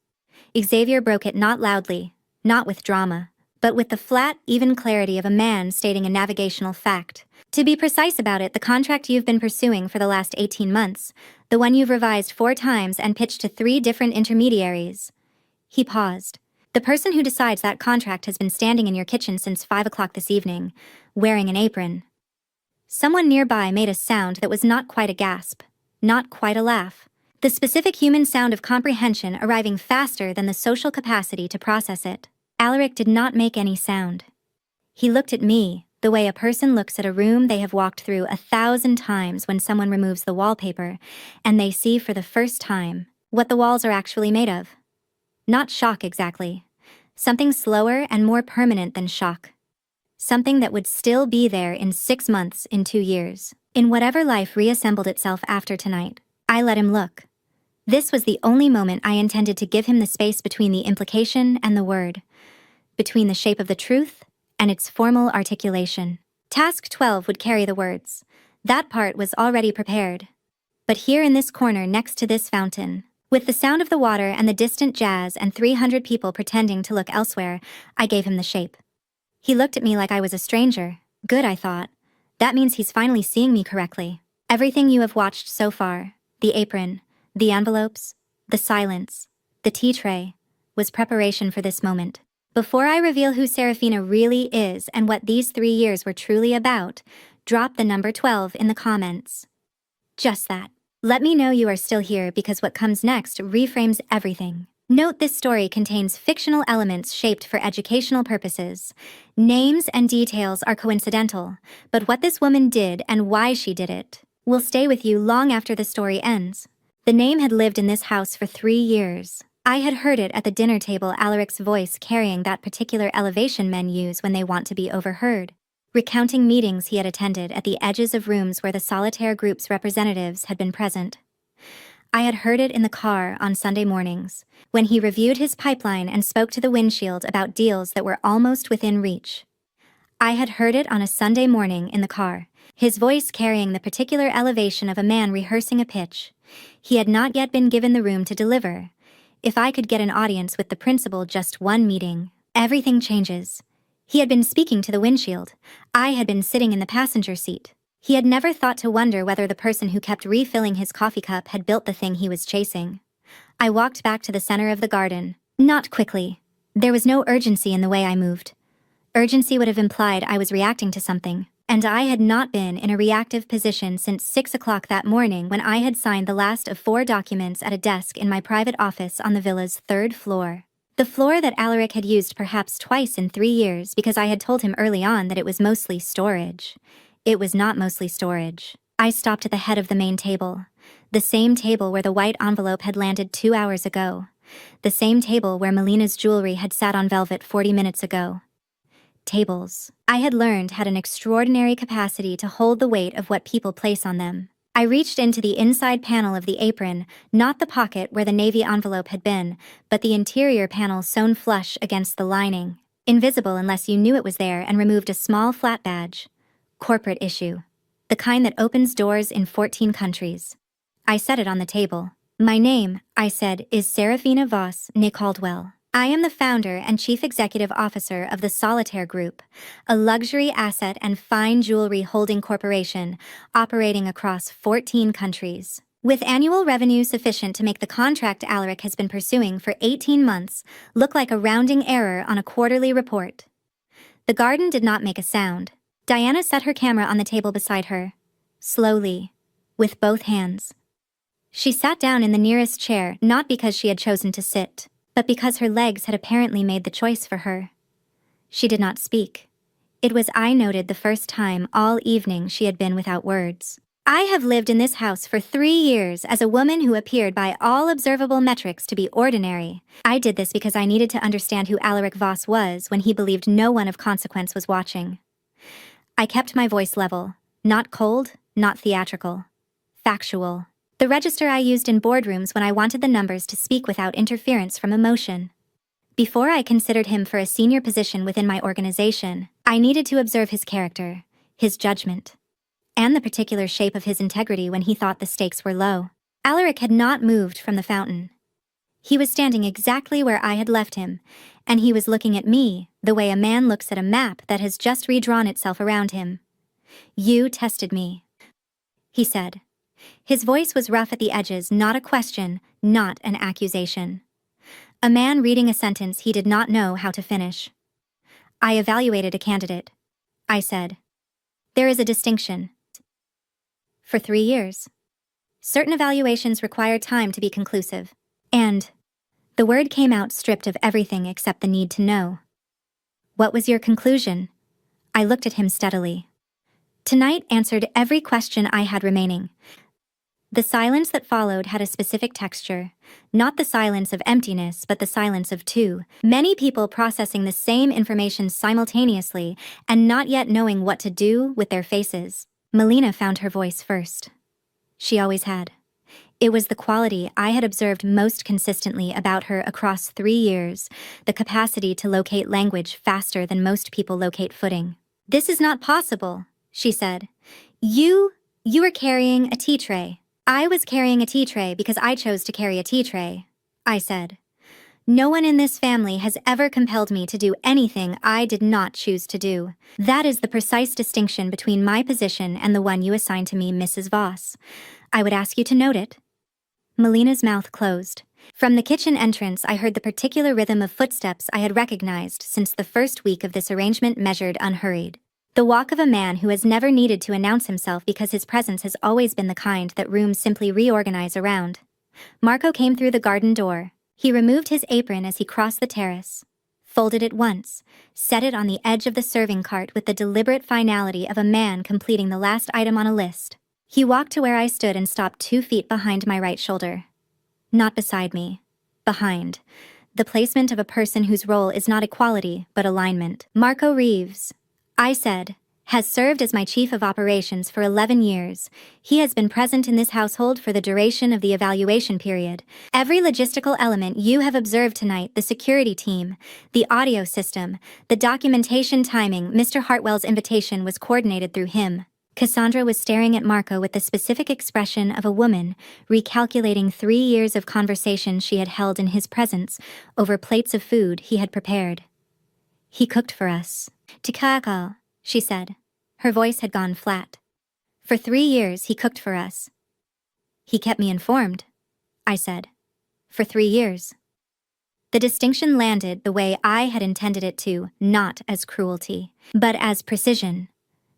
Xavier broke it, not loudly, not with drama, but with the flat, even clarity of a man stating a navigational fact. To be precise about it, the contract you've been pursuing for the last 18 months, the one you've revised 4 times and pitched to 3 different intermediaries. He paused. The person who decides that contract has been standing in your kitchen since 5 o'clock this evening, wearing an apron. Someone nearby made a sound that was not quite a gasp, not quite a laugh. The specific human sound of comprehension arriving faster than the social capacity to process it. Alaric did not make any sound. He looked at me, the way a person looks at a room they have walked through 1,000 times when someone removes the wallpaper, and they see for the first time what the walls are actually made of. Not shock exactly. Something slower and more permanent than shock. Something that would still be there in 6 months, in 2 years. In whatever life reassembled itself after tonight, I let him look. This was the only moment I intended to give him the space between the implication and the word, between the shape of the truth and its formal articulation. Task 12 would carry the words. That part was already prepared. But here in this corner next to this fountain, with the sound of the water and the distant jazz and 300 people pretending to look elsewhere, I gave him the shape. He looked at me like I was a stranger. Good, I thought. That means he's finally seeing me correctly. Everything you have watched so far, the apron, the envelopes, the silence, the tea tray, was preparation for this moment. Before I reveal who Serafina really is and what these 3 years were truly about, drop the number 12 in the comments. Just that. Let me know you are still here because what comes next reframes everything. Note this story contains fictional elements shaped for educational purposes. Names and details are coincidental, but what this woman did and why she did it will stay with you long after the story ends. The name had lived in this house for 3 years. I had heard it at the dinner table, Alaric's voice carrying that particular elevation men use when they want to be overheard, recounting meetings he had attended at the edges of rooms where the solitaire group's representatives had been present. I had heard it in the car on Sunday mornings, when he reviewed his pipeline and spoke to the windshield about deals that were almost within reach. I had heard it on a Sunday morning in the car, his voice carrying the particular elevation of a man rehearsing a pitch. He had not yet been given the room to deliver. If I could get an audience with the principal just one meeting, everything changes. He had been speaking to the windshield. I had been sitting in the passenger seat. He had never thought to wonder whether the person who kept refilling his coffee cup had built the thing he was chasing. I walked back to the center of the garden. Not quickly. There was no urgency in the way I moved. Urgency would have implied I was reacting to something, and I had not been in a reactive position since 6 o'clock that morning when I had signed the last of 4 documents at a desk in my private office on the villa's 3rd floor. The floor that Alaric had used perhaps twice in 3 years because I had told him early on that it was mostly storage. It was not mostly storage. I stopped at the head of the main table. The same table where the white envelope had landed 2 hours ago. The same table where Melina's jewelry had sat on velvet 40 minutes ago. Tables, I had learned, had an extraordinary capacity to hold the weight of what people place on them. I reached into the inside panel of the apron, not the pocket where the navy envelope had been, but the interior panel sewn flush against the lining, invisible unless you knew it was there, and removed a small flat badge. Corporate issue. The kind that opens doors in 14 countries. I set it on the table. My name, I said, is Serafina Voss née Caldwell. I am the founder and chief executive officer of the Solitaire Group, a luxury asset and fine jewelry holding corporation operating across 14 countries. With annual revenue sufficient to make the contract Alaric has been pursuing for 18 months look like a rounding error on a quarterly report. The garden did not make a sound. Diana set her camera on the table beside her, slowly, with both hands. She sat down in the nearest chair, not because she had chosen to sit, but because her legs had apparently made the choice for her. She did not speak. It was, I noted, the first time all evening she had been without words. I have lived in this house for 3 years as a woman who appeared by all observable metrics to be ordinary. I did this because I needed to understand who Alaric Voss was when he believed no one of consequence was watching. I kept my voice level, not cold, not theatrical. Factual. The register I used in boardrooms when I wanted the numbers to speak without interference from emotion. Before I considered him for a senior position within my organization, I needed to observe his character, his judgment, and the particular shape of his integrity when he thought the stakes were low. Alaric had not moved from the fountain. He was standing exactly where I had left him, and he was looking at me the way a man looks at a map that has just redrawn itself around him. "You tested me," he said. His voice was rough at the edges, not a question, not an accusation. A man reading a sentence he did not know how to finish. "I evaluated a candidate," I said. "There is a distinction. For 3 years. Certain evaluations require time to be conclusive. And," the word came out stripped of everything except the need to know. "What was your conclusion?" I looked at him steadily. Tonight answered every question I had remaining. The silence that followed had a specific texture, not the silence of emptiness, but the silence of two, many people processing the same information simultaneously and not yet knowing what to do with their faces. Melina found her voice first. She always had. It was the quality I had observed most consistently about her across 3 years, the capacity to locate language faster than most people locate footing. "This is not possible," she said. You were carrying a tea tray." "I was carrying a tea tray because I chose to carry a tea tray," I said. "No one in this family has ever compelled me to do anything I did not choose to do. That is the precise distinction between my position and the one you assigned to me, Mrs. Voss. I would ask you to note it." Melina's mouth closed. From the kitchen entrance I heard the particular rhythm of footsteps I had recognized since the first week of this arrangement, measured unhurried. The walk of a man who has never needed to announce himself because his presence has always been the kind that rooms simply reorganize around. Marco came through the garden door. He removed his apron as he crossed the terrace, folded it once, set it on the edge of the serving cart with the deliberate finality of a man completing the last item on a list. He walked to where I stood and stopped 2 feet behind my right shoulder. Not beside me. Behind. The placement of a person whose role is not equality, but alignment. "Marco Reeves," I said, has served as my chief of operations for 11 years. He has been present in this household for the duration of the evaluation period. Every logistical element you have observed tonight, the security team, the audio system, the documentation timing, Mr. Hartwell's invitation was coordinated through him. Cassandra was staring at Marco with the specific expression of a woman recalculating 3 years of conversation she had held in his presence over plates of food he had prepared. He cooked for us. Tikakal, she said. Her voice had gone flat. For 3 years he cooked for us. He kept me informed, I said. For 3 years. The distinction landed the way I had intended it to, not as cruelty, but as precision.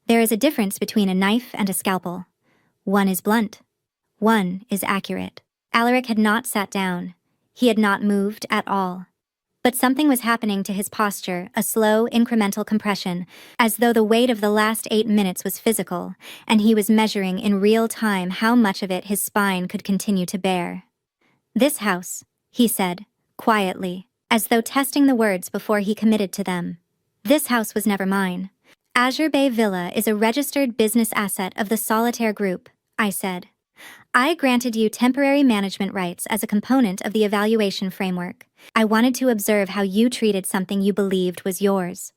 There is a difference between a knife and a scalpel. One is blunt. One is accurate. Alaric had not sat down. He had not moved at all. But something was happening to his posture, a slow, incremental compression, as though the weight of the last 8 minutes was physical, and he was measuring in real time how much of it his spine could continue to bear. This house, he said, quietly, as though testing the words before he committed to them. This house was never mine. Azure Bay Villa is a registered business asset of the Solitaire Group, I said. I granted you temporary management rights as a component of the evaluation framework. I wanted to observe how you treated something you believed was yours.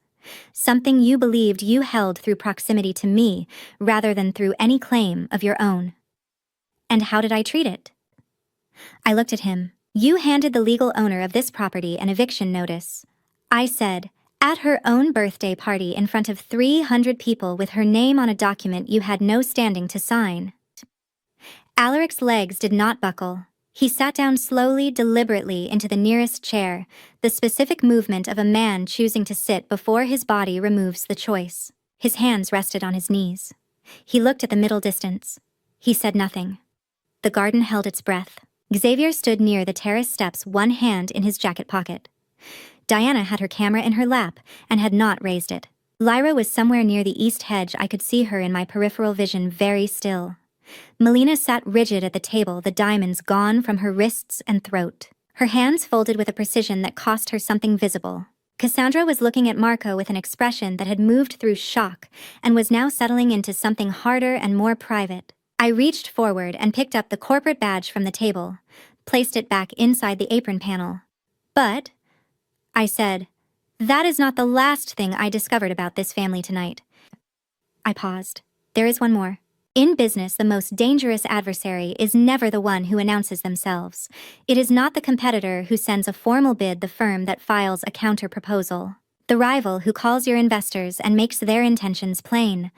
Something you believed you held through proximity to me, rather than through any claim of your own. And how did I treat it? I looked at him. You handed the legal owner of this property an eviction notice. I said, at her own birthday party in front of 300 people with her name on a document you had no standing to sign. Alaric's legs did not buckle. He sat down slowly, deliberately into the nearest chair, the specific movement of a man choosing to sit before his body removes the choice. His hands rested on his knees. He looked at the middle distance. He said nothing. The garden held its breath. Xavier stood near the terrace steps, one hand in his jacket pocket. Diana had her camera in her lap and had not raised it. Lyra was somewhere near the east hedge. I could see her in my peripheral vision, very still. Melina sat rigid at the table, the diamonds gone from her wrists and throat. Her hands folded with a precision that cost her something visible. Cassandra was looking at Marco with an expression that had moved through shock and was now settling into something harder and more private. I reached forward and picked up the corporate badge from the table, placed it back inside the apron panel. But, I said, that is not the last thing I discovered about this family tonight. I paused. There is one more. In business, the most dangerous adversary is never the one who announces themselves. It is not the competitor who sends a formal bid, the firm that files a counter-proposal. The rival who calls your investors and makes their intentions plain.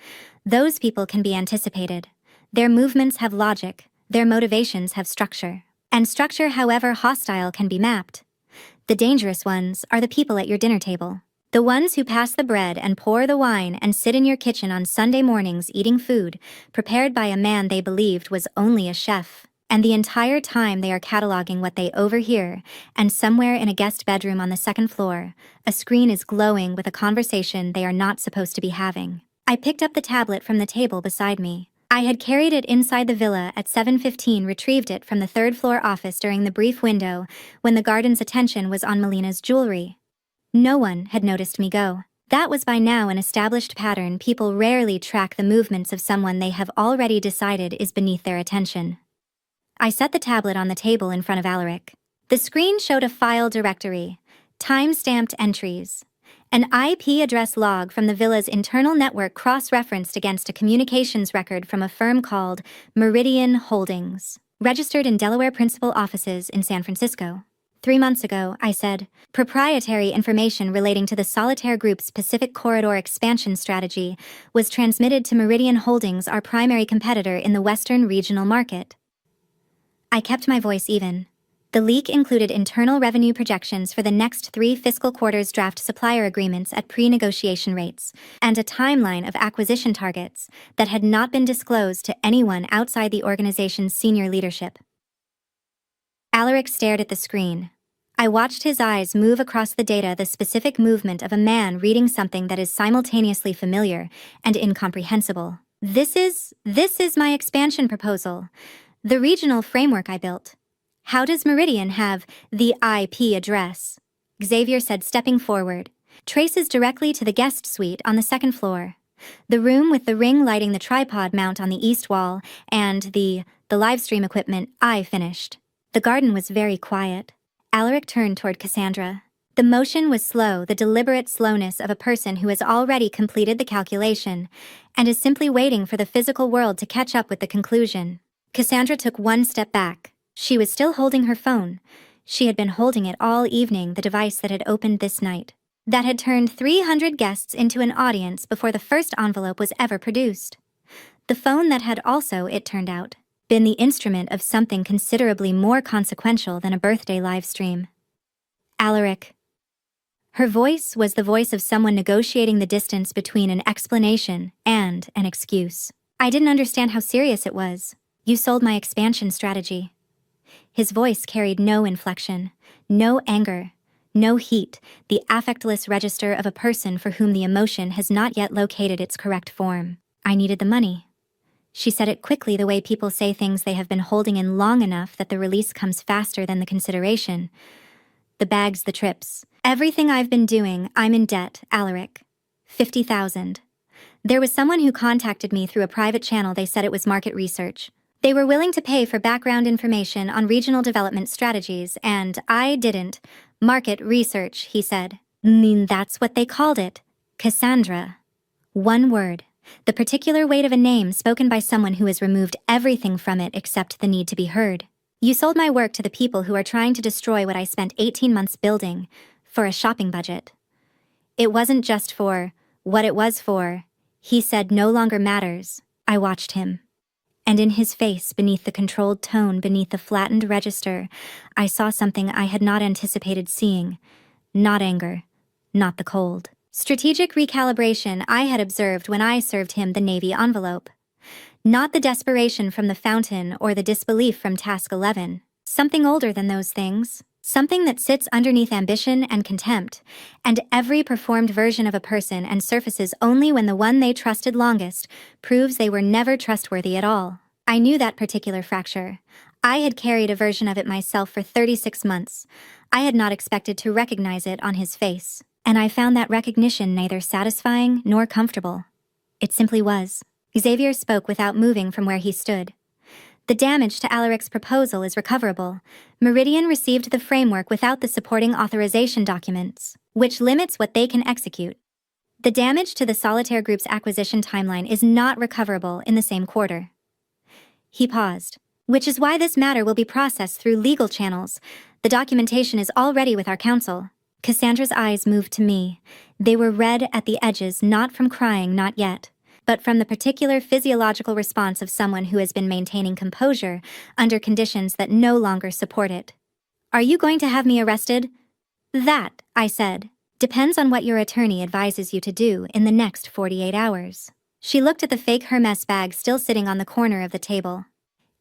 Those people can be anticipated. Their movements have logic. Their motivations have structure. And structure, however hostile, can be mapped. The dangerous ones are the people at your dinner table. The ones who pass the bread and pour the wine and sit in your kitchen on Sunday mornings eating food, prepared by a man they believed was only a chef. And the entire time they are cataloging what they overhear, and somewhere in a guest bedroom on the second floor, a screen is glowing with a conversation they are not supposed to be having. I picked up the tablet from the table beside me. I had carried it inside the villa at 7:15, retrieved it from the third-floor office during the brief window when the garden's attention was on Melina's jewelry. No one had noticed me go. That was by now an established pattern. People rarely track the movements of someone they have already decided is beneath their attention. I set the tablet on the table in front of Alaric. The screen showed a file directory, time-stamped entries, an IP address log from the villa's internal network cross-referenced against a communications record from a firm called Meridian Holdings, registered in Delaware principal offices in San Francisco. 3 months ago, I said, proprietary information relating to the Solitaire Group's Pacific Corridor expansion strategy was transmitted to Meridian Holdings, our primary competitor in the Western regional market. I kept my voice even. The leak included internal revenue projections for the next 3 fiscal quarters, draft supplier agreements at pre-negotiation rates, and a timeline of acquisition targets that had not been disclosed to anyone outside the organization's senior leadership. Alaric stared at the screen. I watched his eyes move across the data, the specific movement of a man reading something that is simultaneously familiar and incomprehensible. This is my expansion proposal, the regional framework I built. How does Meridian have the IP address? Xavier said, stepping forward. Traces directly to the guest suite on the second floor. The room with the ring lighting the tripod mount on the east wall and the live stream equipment I finished. The garden was very quiet. Alaric turned toward Cassandra. The motion was slow, the deliberate slowness of a person who has already completed the calculation and is simply waiting for the physical world to catch up with the conclusion. Cassandra took one step back. She was still holding her phone. She had been holding it all evening, the device that had opened this night, that had turned 300 guests into an audience before the first envelope was ever produced. The phone that had also, it turned out, been the instrument of something considerably more consequential than a birthday live stream. Alaric. Her voice was the voice of someone negotiating the distance between an explanation and an excuse. I didn't understand how serious it was. You sold my expansion strategy. His voice carried no inflection, no anger, no heat, the affectless register of a person for whom the emotion has not yet located its correct form. I needed the money. She said it quickly, the way people say things they have been holding in long enough that the release comes faster than the consideration. The bags, the trips. Everything I've been doing, I'm in debt, Alaric. 50,000. There was someone who contacted me through a private channel. They said it was market research. They were willing to pay for background information on regional development strategies, and I didn't. Market research, he said. That's what they called it. Cassandra. One word. The particular weight of a name spoken by someone who has removed everything from it except the need to be heard. You sold my work to the people who are trying to destroy what I spent 18 months building, for a shopping budget. It wasn't just for what it was for. He said no longer matters. I watched him. And in his face, beneath the controlled tone, beneath the flattened register, I saw something I had not anticipated seeing. Not anger, not the cold. Strategic recalibration I had observed when I served him the Navy envelope. Not the desperation from the fountain or the disbelief from Task 11. Something older than those things. Something that sits underneath ambition and contempt, and every performed version of a person and surfaces only when the one they trusted longest proves they were never trustworthy at all. I knew that particular fracture. I had carried a version of it myself for 36 months. I had not expected to recognize it on his face, and I found that recognition neither satisfying nor comfortable. It simply was. Xavier spoke without moving from where he stood. The damage to Alaric's proposal is recoverable. Meridian received the framework without the supporting authorization documents, which limits what they can execute. The damage to the Solitaire Group's acquisition timeline is not recoverable in the same quarter. He paused. Which is why this matter will be processed through legal channels. The documentation is already with our counsel. Cassandra's eyes moved to me. They were red at the edges, not from crying, not yet, but from the particular physiological response of someone who has been maintaining composure under conditions that no longer support it. Are you going to have me arrested? That, I said, depends on what your attorney advises you to do in the next 48 hours. She looked at the fake Hermes bag still sitting on the corner of the table.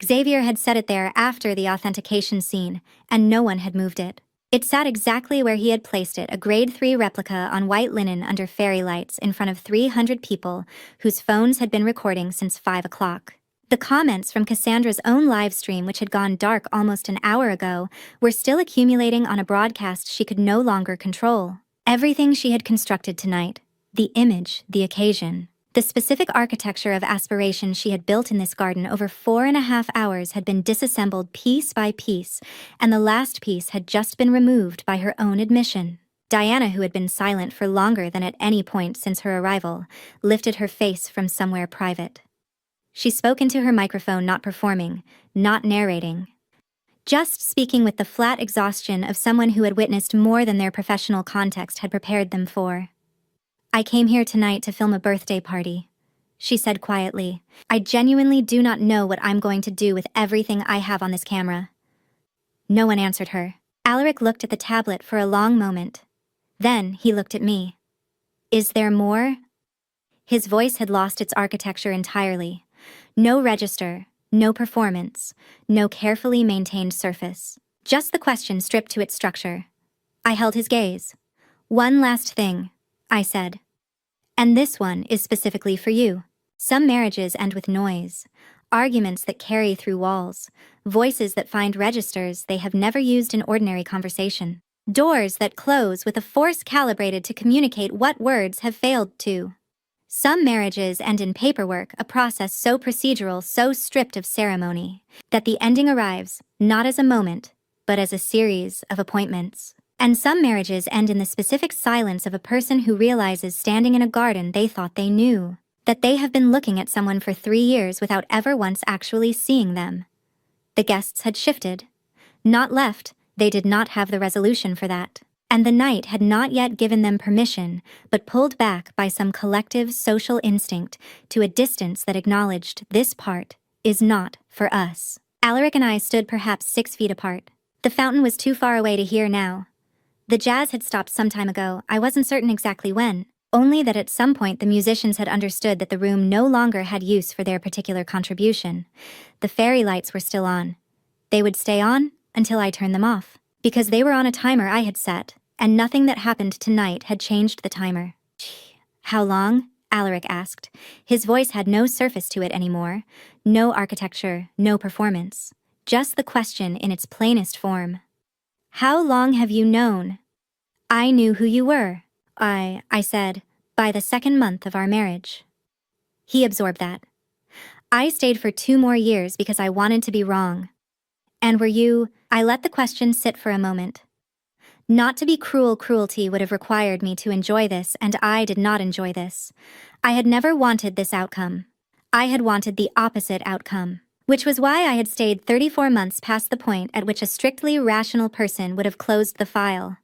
Xavier had set it there after the authentication scene, and no one had moved it. It sat exactly where he had placed it, a grade 3 replica on white linen under fairy lights in front of 300 people whose phones had been recording since 5 o'clock. The comments from Cassandra's own live stream, which had gone dark almost an hour ago, were still accumulating on a broadcast she could no longer control. Everything she had constructed tonight, the image, the occasion, the specific architecture of aspiration she had built in this garden over 4.5 hours had been disassembled piece by piece, and the last piece had just been removed by her own admission. Diana, who had been silent for longer than at any point since her arrival, lifted her face from somewhere private. She spoke into her microphone, not performing, not narrating, just speaking with the flat exhaustion of someone who had witnessed more than their professional context had prepared them for. I came here tonight to film a birthday party, she said quietly. I genuinely do not know what I'm going to do with everything I have on this camera. No one answered her. Alaric looked at the tablet for a long moment. Then he looked at me. Is there more? His voice had lost its architecture entirely. No register, no performance, no carefully maintained surface. Just the question stripped to its structure. I held his gaze. One last thing, I said. And this one is specifically for you. Some marriages end with noise, arguments that carry through walls, voices that find registers they have never used in ordinary conversation, doors that close with a force calibrated to communicate what words have failed to. Some marriages end in paperwork, a process so procedural, so stripped of ceremony, that the ending arrives not as a moment, but as a series of appointments. And some marriages end in the specific silence of a person who realizes standing in a garden they thought they knew, that they have been looking at someone for 3 years without ever once actually seeing them. The guests had shifted. Not left, they did not have the resolution for that. And the night had not yet given them permission, but pulled back by some collective social instinct to a distance that acknowledged this part is not for us. Alaric and I stood perhaps 6 feet apart. The fountain was too far away to hear now. The jazz had stopped some time ago, I wasn't certain exactly when, only that at some point the musicians had understood that the room no longer had use for their particular contribution. The fairy lights were still on. They would stay on until I turned them off, because they were on a timer I had set, and nothing that happened tonight had changed the timer. How long? Alaric asked. His voice had no surface to it anymore, no architecture, no performance, just the question in its plainest form. How long have you known? I knew who you were. I said, by the 2nd month of our marriage. He absorbed that. I stayed for 2 more years because I wanted to be wrong. And were you? I let the question sit for a moment. Not to be cruel, cruelty would have required me to enjoy this, and I did not enjoy this. I had never wanted this outcome. I had wanted the opposite outcome, which was why I had stayed 34 months past the point at which a strictly rational person would have closed the file.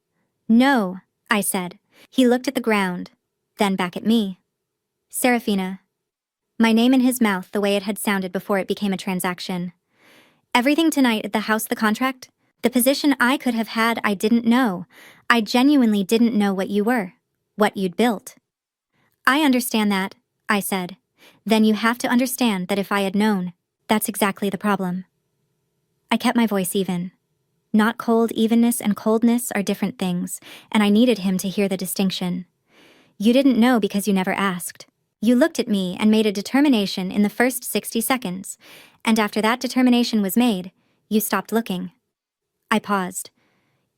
No, I said. He looked at the ground, then back at me. Serafina. My name in his mouth the way it had sounded before it became a transaction. Everything tonight at the house, the contract, the position I could have had, I didn't know. I genuinely didn't know what you were, what you'd built. I understand that, I said. Then you have to understand that if I had known, that's exactly the problem. I kept my voice even. Not cold, evenness and coldness are different things, and I needed him to hear the distinction. You didn't know because you never asked. You looked at me and made a determination in the first 60 seconds, and after that determination was made, you stopped looking. I paused.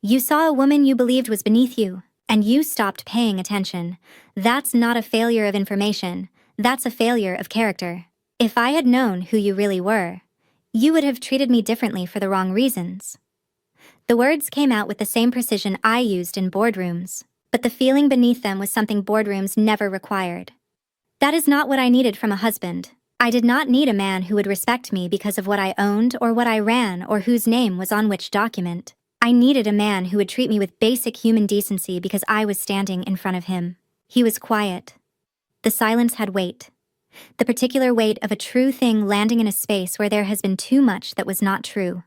You saw a woman you believed was beneath you, and you stopped paying attention. That's not a failure of information, that's a failure of character. If I had known who you really were, you would have treated me differently for the wrong reasons. The words came out with the same precision I used in boardrooms, but the feeling beneath them was something boardrooms never required. That is not what I needed from a husband. I did not need a man who would respect me because of what I owned or what I ran or whose name was on which document. I needed a man who would treat me with basic human decency because I was standing in front of him. He was quiet. The silence had weight. The particular weight of a true thing landing in a space where there has been too much that was not true.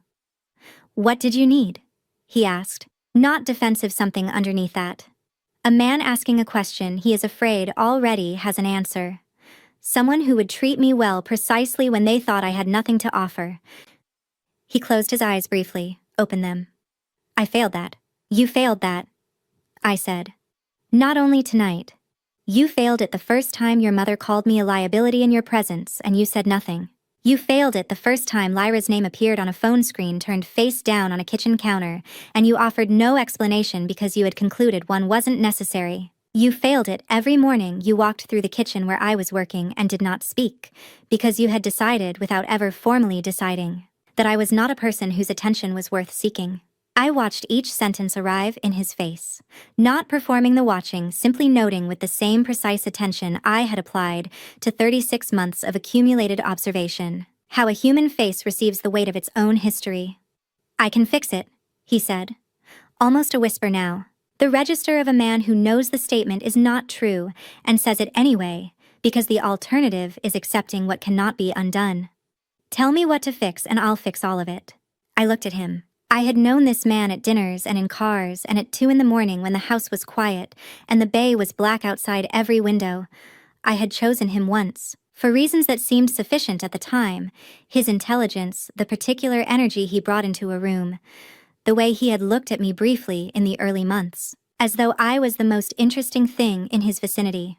What did you need? He asked, not defensive something underneath that. A man asking a question he is afraid already has an answer. Someone who would treat me well precisely when they thought I had nothing to offer. He closed his eyes briefly, opened them. I failed that. You failed that. I said. Not only tonight. You failed it the first time your mother called me a liability in your presence and you said nothing. You failed it the first time Lyra's name appeared on a phone screen turned face down on a kitchen counter, and you offered no explanation because you had concluded one wasn't necessary. You failed it every morning you walked through the kitchen where I was working and did not speak, because you had decided without ever formally deciding that I was not a person whose attention was worth seeking. I watched each sentence arrive in his face, not performing the watching, simply noting with the same precise attention I had applied to 36 months of accumulated observation, how a human face receives the weight of its own history. I can fix it, he said. Almost a whisper now. The register of a man who knows the statement is not true and says it anyway, because the alternative is accepting what cannot be undone. Tell me what to fix and I'll fix all of it. I looked at him. I had known this man at dinners and in cars and at 2 a.m. when the house was quiet and the bay was black outside every window. I had chosen him once, for reasons that seemed sufficient at the time, his intelligence, the particular energy he brought into a room, the way he had looked at me briefly in the early months, as though I was the most interesting thing in his vicinity.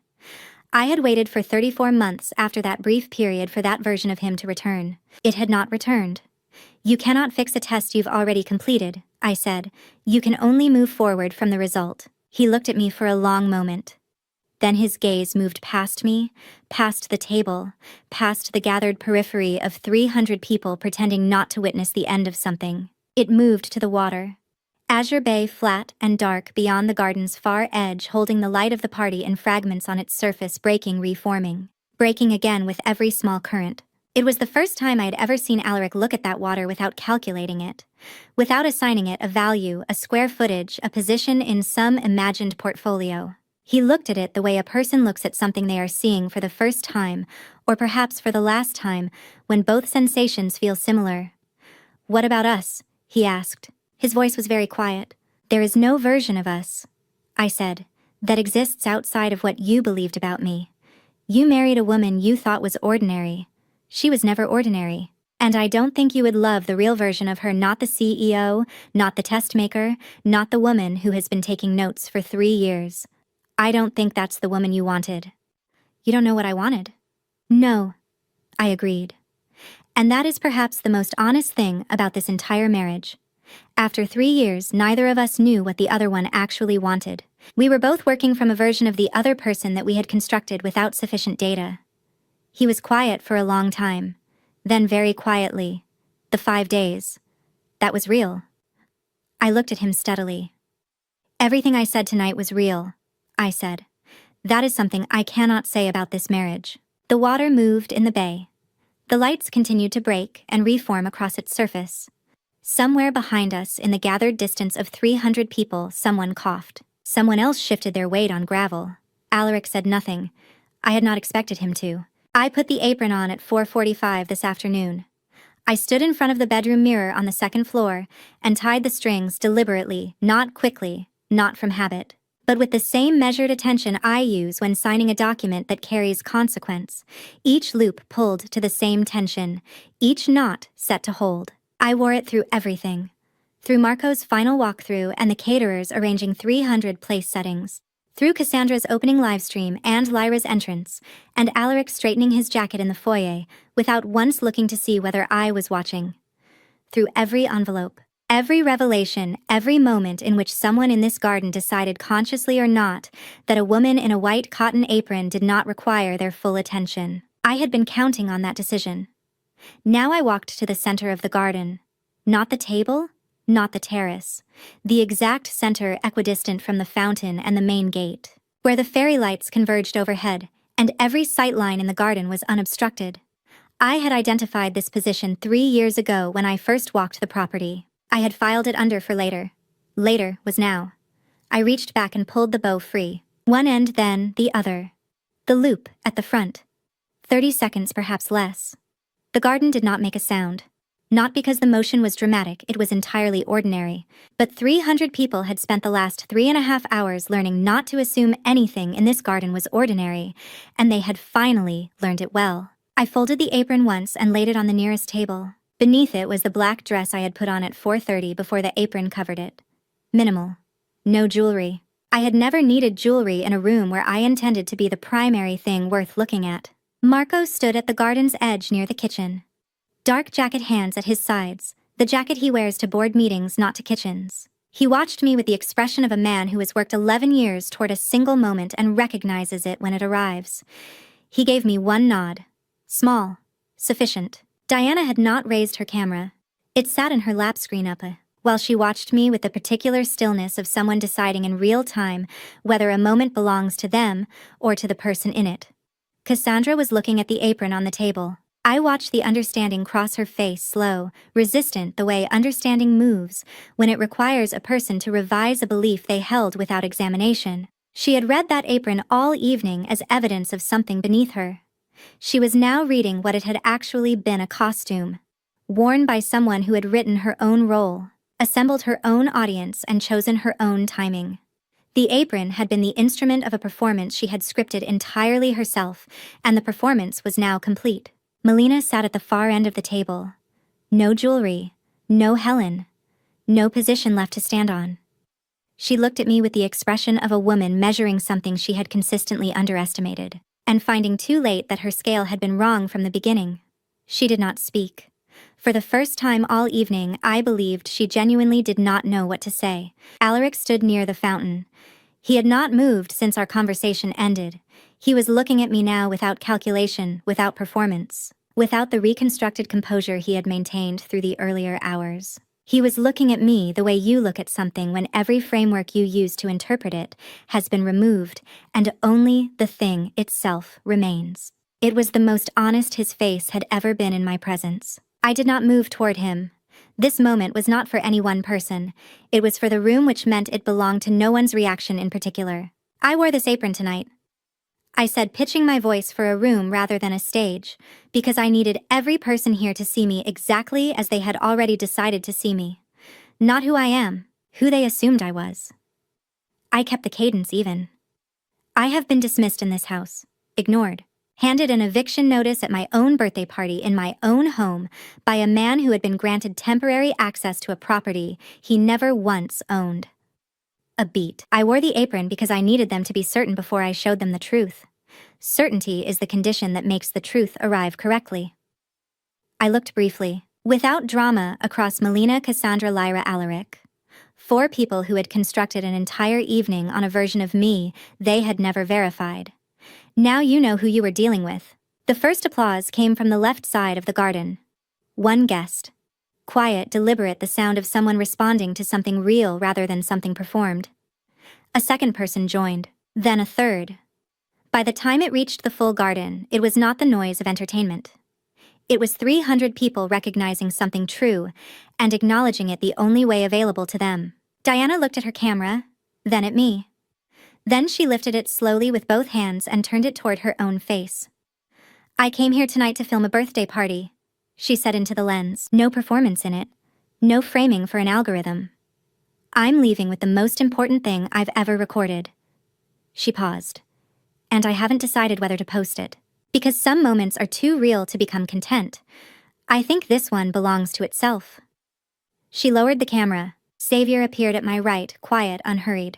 I had waited for 34 months after that brief period for that version of him to return. It had not returned. You cannot fix a test you've already completed, I said. You can only move forward from the result. He looked at me for a long moment. Then his gaze moved past me, past the table, past the gathered periphery of 300 people pretending not to witness the end of something. It moved to the water. Azure Bay, flat and dark beyond the garden's far edge, holding the light of the party in fragments on its surface, breaking, reforming, breaking again with every small current. It was the first time I had ever seen Alaric look at that water without calculating it, without assigning it a value, a square footage, a position in some imagined portfolio. He looked at it the way a person looks at something they are seeing for the first time, or perhaps for the last time, when both sensations feel similar. "What about us?" he asked. His voice was very quiet. "There is no version of us," I said, "that exists outside of what you believed about me. You married a woman you thought was ordinary. She was never ordinary. And I don't think you would love the real version of her, not the CEO, not the test maker, not the woman who has been taking notes for 3 years. I don't think that's the woman you wanted." "You don't know what I wanted." "No," I agreed. And that is perhaps the most honest thing about this entire marriage. After 3 years, neither of us knew what the other one actually wanted. We were both working from a version of the other person that we had constructed without sufficient data. He was quiet for a long time. Then very quietly, the 5 days. That was real. I looked at him steadily. "Everything I said tonight was real," I said. "That is something I cannot say about this marriage." The water moved in the bay. The lights continued to break and reform across its surface. Somewhere behind us, in the gathered distance of 300 people, someone coughed. Someone else shifted their weight on gravel. Alaric said nothing. I had not expected him to. I put the apron on at 4:45 this afternoon. I stood in front of the bedroom mirror on the second floor and tied the strings deliberately, not quickly, not from habit, but with the same measured attention I use when signing a document that carries consequence. Each loop pulled to the same tension, each knot set to hold. I wore it through everything. Through Marco's final walkthrough and the caterers arranging 300 place settings. Through Cassandra's opening livestream and Lyra's entrance, and Alaric straightening his jacket in the foyer without once looking to see whether I was watching. Through every envelope, every revelation, every moment in which someone in this garden decided, consciously or not, that a woman in a white cotton apron did not require their full attention. I had been counting on that decision. Now I walked to the center of the garden. Not the table, not the terrace. The exact center, equidistant from the fountain and the main gate, where the fairy lights converged overhead, and every sight line in the garden was unobstructed. I had identified this position 3 years ago when I first walked the property. I had filed it under for later. Later was now. I reached back and pulled the bow free. One end, then the other. The loop at the front. 30 seconds, perhaps less. The garden did not make a sound. Not because the motion was dramatic, it was entirely ordinary. But 300 people had spent the last 3.5 hours learning not to assume anything in this garden was ordinary, and they had finally learned it well. I folded the apron once and laid it on the nearest table. Beneath it was the black dress I had put on at 4:30 before the apron covered it. Minimal. No jewelry. I had never needed jewelry in a room where I intended to be the primary thing worth looking at. Marco stood at the garden's edge near the kitchen. Dark jacket, hands at his sides, the jacket he wears to board meetings, not to kitchens. He watched me with the expression of a man who has worked 11 years toward a single moment and recognizes it when it arrives. He gave me one nod. Small. Sufficient. Diana had not raised her camera. It sat in her lap screen up, while she watched me with the particular stillness of someone deciding in real time whether a moment belongs to them or to the person in it. Cassandra was looking at the apron on the table. I watched the understanding cross her face, slow, resistant, the way understanding moves when it requires a person to revise a belief they held without examination. She had read that apron all evening as evidence of something beneath her. She was now reading what it had actually been, a costume, worn by someone who had written her own role, assembled her own audience, and chosen her own timing. The apron had been the instrument of a performance she had scripted entirely herself, and the performance was now complete. Melina sat at the far end of the table. No jewelry, no Helen, no position left to stand on. She looked at me with the expression of a woman measuring something she had consistently underestimated, and finding too late that her scale had been wrong from the beginning. She did not speak. For the first time all evening, I believed she genuinely did not know what to say. Alaric stood near the fountain. He had not moved since our conversation ended. He was looking at me now without calculation, without performance, without the reconstructed composure he had maintained through the earlier hours. He was looking at me the way you look at something when every framework you use to interpret it has been removed and only the thing itself remains. It was the most honest his face had ever been in my presence. I did not move toward him. This moment was not for any one person. It was for the room, which meant it belonged to no one's reaction in particular. I wore this apron tonight, I said, pitching my voice for a room rather than a stage, because I needed every person here to see me exactly as they had already decided to see me. Not who I am, who they assumed I was. I kept the cadence even. I have been dismissed in this house, ignored, handed an eviction notice at my own birthday party in my own home by a man who had been granted temporary access to a property he never once owned. A beat. I wore the apron because I needed them to be certain before I showed them the truth. Certainty is the condition that makes the truth arrive correctly. I looked briefly, without drama, across Melina, Cassandra, Lyra, Alaric. 4 people who had constructed an entire evening on a version of me they had never verified. Now you know who you were dealing with. The first applause came from the left side of the garden. One guest. Quiet, deliberate, the sound of someone responding to something real rather than something performed. A second person joined, then a third. By the time it reached the full garden, it was not the noise of entertainment. It was 300 people recognizing something true and acknowledging it the only way available to them. Diana looked at her camera, then at me. Then she lifted it slowly with both hands and turned it toward her own face. I came here tonight to film a birthday party, she said into the lens. No performance in it. No framing for an algorithm. I'm leaving with the most important thing I've ever recorded. She paused. And I haven't decided whether to post it. Because some moments are too real to become content. I think this one belongs to itself. She lowered the camera. Xavier appeared at my right, quiet, unhurried.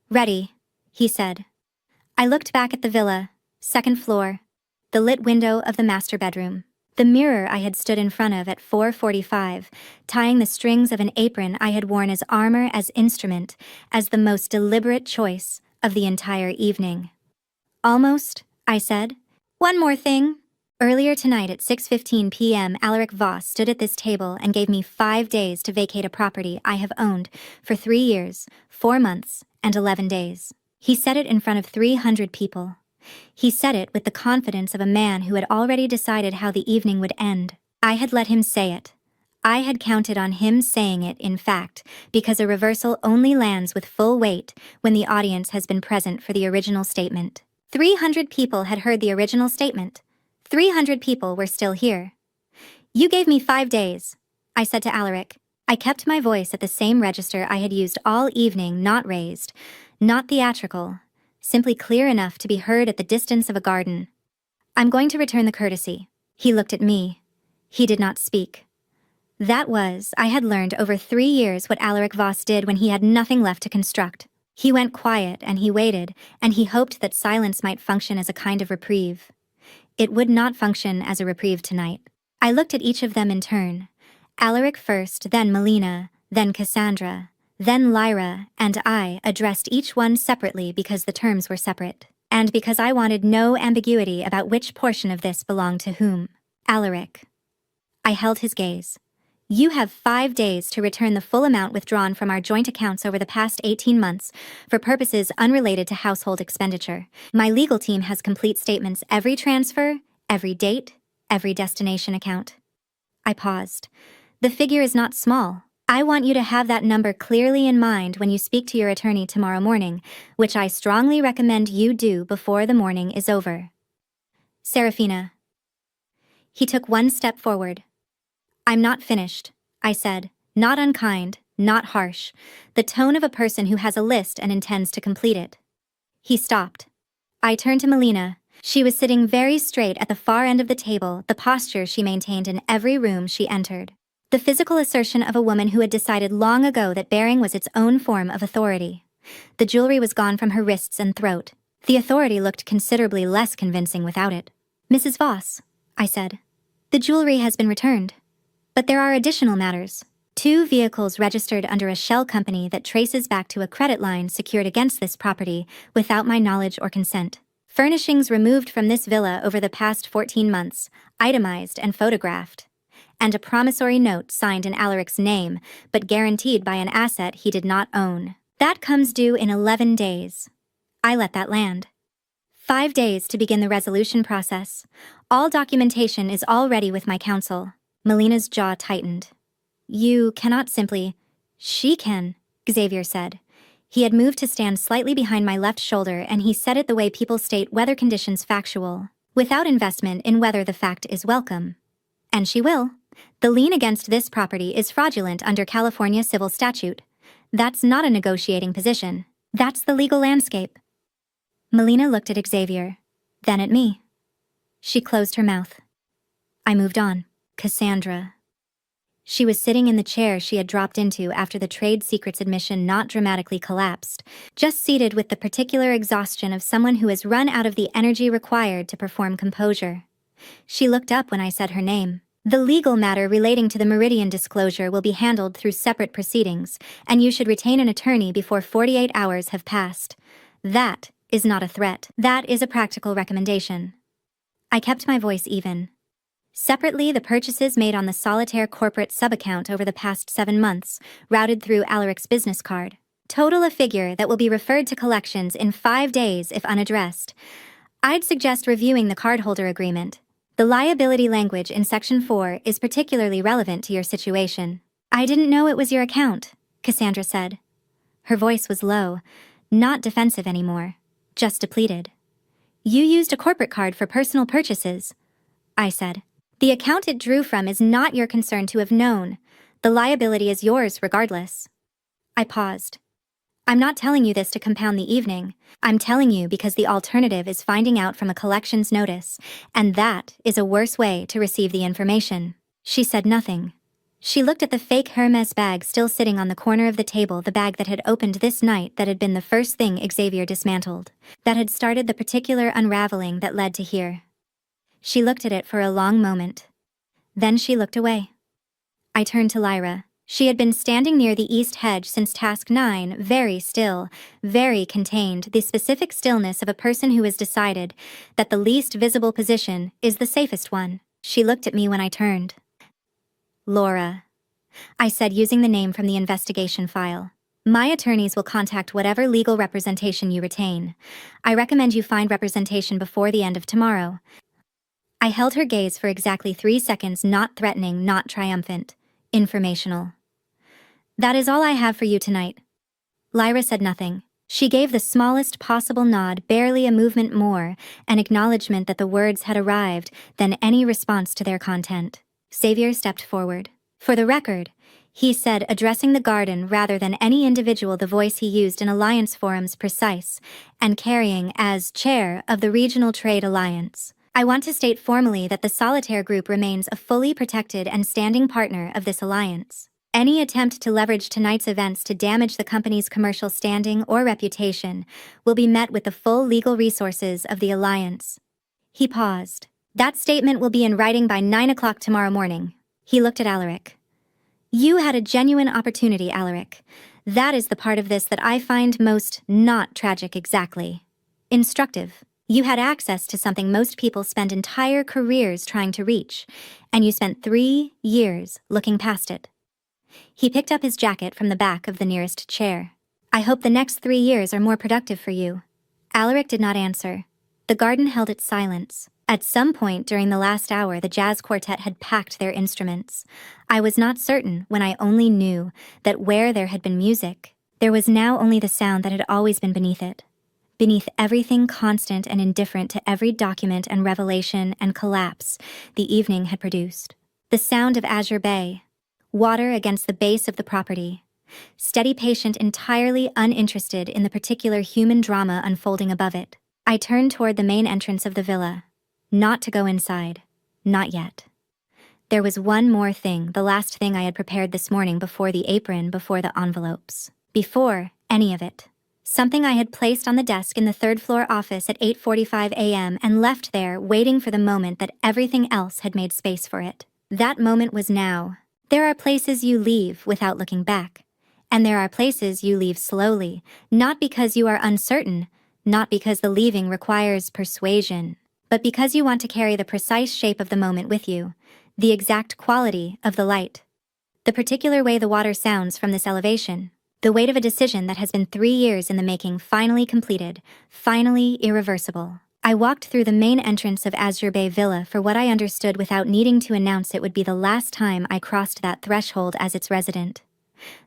Ready, he said. I looked back at the villa, second floor, the lit window of the master bedroom. The mirror I had stood in front of at 4:45, tying the strings of an apron I had worn as armor, as instrument, as the most deliberate choice of the entire evening. Almost, I said. One more thing. Earlier tonight at 6:15 p.m., Alaric Voss stood at this table and gave me 5 days to vacate a property I have owned for 3 years, 4 months, and 11 days. He said it in front of 300 people. He said it with the confidence of a man who had already decided how the evening would end. I had let him say it. I had counted on him saying it, in fact, because a reversal only lands with full weight when the audience has been present for the original statement. 300 people had heard the original statement. 300 people were still here. You gave me 5 days, I said to Alaric. I kept my voice at the same register I had used all evening, not raised, not theatrical, simply clear enough to be heard at the distance of a garden. I'm going to return the courtesy. He looked at me. He did not speak. That was, I had learned over 3 years, what Alaric Voss did when he had nothing left to construct. He went quiet, and he waited, and he hoped that silence might function as a kind of reprieve. It would not function as a reprieve tonight. I looked at each of them in turn. Alaric first, then Melina, then Cassandra, then Lyra, and I addressed each one separately because the terms were separate, and because I wanted no ambiguity about which portion of this belonged to whom. Alaric. I held his gaze. You have 5 days to return the full amount withdrawn from our joint accounts over the past 18 months for purposes unrelated to household expenditure. My legal team has complete statements, every transfer, every date, every destination account. I paused. The figure is not small. I want you to have that number clearly in mind when you speak to your attorney tomorrow morning, which I strongly recommend you do before the morning is over. Serafina. He took one step forward. I'm not finished, I said, not unkind, not harsh, the tone of a person who has a list and intends to complete it. He stopped. I turned to Melina. She was sitting very straight at the far end of the table, the posture she maintained in every room she entered. The physical assertion of a woman who had decided long ago that bearing was its own form of authority. The jewelry was gone from her wrists and throat. The authority looked considerably less convincing without it. Mrs. Voss, I said, the jewelry has been returned. But there are additional matters. 2 vehicles registered under a shell company that traces back to a credit line secured against this property without my knowledge or consent. Furnishings removed from this villa over the past 14 months, itemized and photographed. And a promissory note signed in Alaric's name, but guaranteed by an asset he did not own. That comes due in 11 days. I let that land. 5 days to begin the resolution process. All documentation is all ready with my counsel. Melina's jaw tightened. You cannot simply... She can, Xavier said. He had moved to stand slightly behind my left shoulder, and he said it the way people state weather conditions factual, without investment in whether the fact is welcome. And she will. The lien against this property is fraudulent under California civil statute. That's not a negotiating position. That's the legal landscape. Melina looked at Xavier, then at me. She closed her mouth. I moved on. Cassandra. She was sitting in the chair she had dropped into after the trade secrets admission not dramatically collapsed, just seated with the particular exhaustion of someone who has run out of the energy required to perform composure. She looked up when I said her name. The legal matter relating to the Meridian disclosure will be handled through separate proceedings, and you should retain an attorney before 48 hours have passed. That is not a threat. That is a practical recommendation. I kept my voice even. Separately, the purchases made on the Solitaire corporate subaccount over the past 7 months, routed through Alaric's business card. Total a figure that will be referred to collections in 5 days if unaddressed. I'd suggest reviewing the cardholder agreement. The liability language in Section 4 is particularly relevant to your situation. I didn't know it was your account, Cassandra said. Her voice was low, not defensive anymore, just depleted. You used a corporate card for personal purchases, I said. The account it drew from is not your concern to have known. The liability is yours regardless. I paused. I'm not telling you this to compound the evening. I'm telling you because the alternative is finding out from a collections notice, and that is a worse way to receive the information. She said nothing. She looked at the fake Hermes bag still sitting on the corner of the table, the bag that had opened this night, that had been the first thing Xavier dismantled, that had started the particular unraveling that led to here. She looked at it for a long moment. Then she looked away. I turned to Lyra. She had been standing near the east hedge since task 9, very still, very contained, the specific stillness of a person who has decided that the least visible position is the safest one. She looked at me when I turned. Laura, I said, using the name from the investigation file. My attorneys will contact whatever legal representation you retain. I recommend you find representation before the end of tomorrow. I held her gaze for exactly 3 seconds, not threatening, not triumphant. Informational. That is all I have for you tonight. Lyra said nothing. She gave the smallest possible nod, barely a movement more, an acknowledgement that the words had arrived, than any response to their content. Xavier stepped forward. For the record, he said, addressing the garden rather than any individual, the voice he used in Alliance forums precise, and carrying as chair of the Regional Trade Alliance. I want to state formally that the Solitaire Group remains a fully protected and standing partner of this alliance. Any attempt to leverage tonight's events to damage the company's commercial standing or reputation will be met with the full legal resources of the alliance. He paused. That statement will be in writing by 9 o'clock tomorrow morning. He looked at Alaric. You had a genuine opportunity, Alaric. That is the part of this that I find most not tragic exactly. Instructive. You had access to something most people spend entire careers trying to reach, and you spent 3 years looking past it. He picked up his jacket from the back of the nearest chair. I hope the next 3 years are more productive for you. Alaric did not answer. The garden held its silence. At some point during the last hour, the jazz quartet had packed their instruments. I was not certain when I only knew that where there had been music, there was now only the sound that had always been beneath it. Beneath everything constant and indifferent to every document and revelation and collapse the evening had produced. The sound of Azure Bay, water against the base of the property, steady patient, entirely uninterested in the particular human drama unfolding above it. I turned toward the main entrance of the villa, not to go inside, not yet. There was one more thing, the last thing I had prepared this morning, before the apron, before the envelopes, before any of it. Something I had placed on the desk in the 3rd floor office at 8:45 a.m. and left there, waiting for the moment that everything else had made space for it. That moment was now. There are places you leave without looking back. And there are places you leave slowly, not because you are uncertain, not because the leaving requires persuasion, but because you want to carry the precise shape of the moment with you, the exact quality of the light. The particular way the water sounds from this elevation, the weight of a decision that has been 3 years in the making finally completed, finally irreversible. I walked through the main entrance of Azure Bay Villa for what I understood without needing to announce it would be the last time I crossed that threshold as its resident.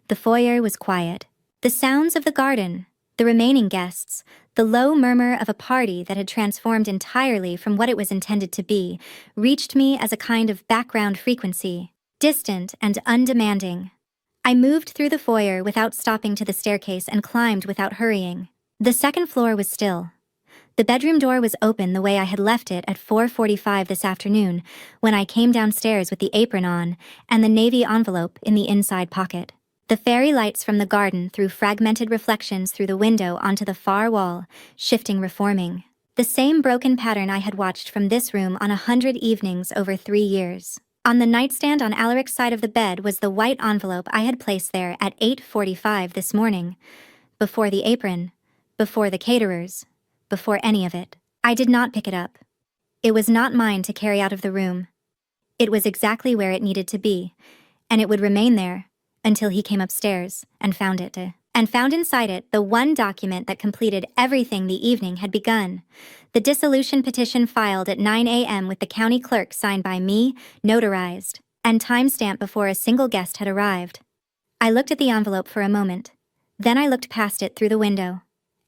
The foyer was quiet. The sounds of the garden, the remaining guests, the low murmur of a party that had transformed entirely from what it was intended to be, reached me as a kind of background frequency, distant and undemanding. I moved through the foyer without stopping to the staircase and climbed without hurrying. The second floor was still. The bedroom door was open the way I had left it at 4:45 this afternoon, when I came downstairs with the apron on and the navy envelope in the inside pocket. The fairy lights from the garden threw fragmented reflections through the window onto the far wall, shifting, reforming. The same broken pattern I had watched from this room on 100 evenings over 3 years. On the nightstand on Alaric's side of the bed was the white envelope I had placed there at 8:45 this morning, before the apron, before the caterers, before any of it. I did not pick it up. It was not mine to carry out of the room. It was exactly where it needed to be, and it would remain there until he came upstairs and found it. And found inside it the one document that completed everything the evening had begun. The dissolution petition filed at 9 a.m. with the county clerk, signed by me, notarized, and timestamped before a single guest had arrived. I looked at the envelope for a moment. Then I looked past it through the window.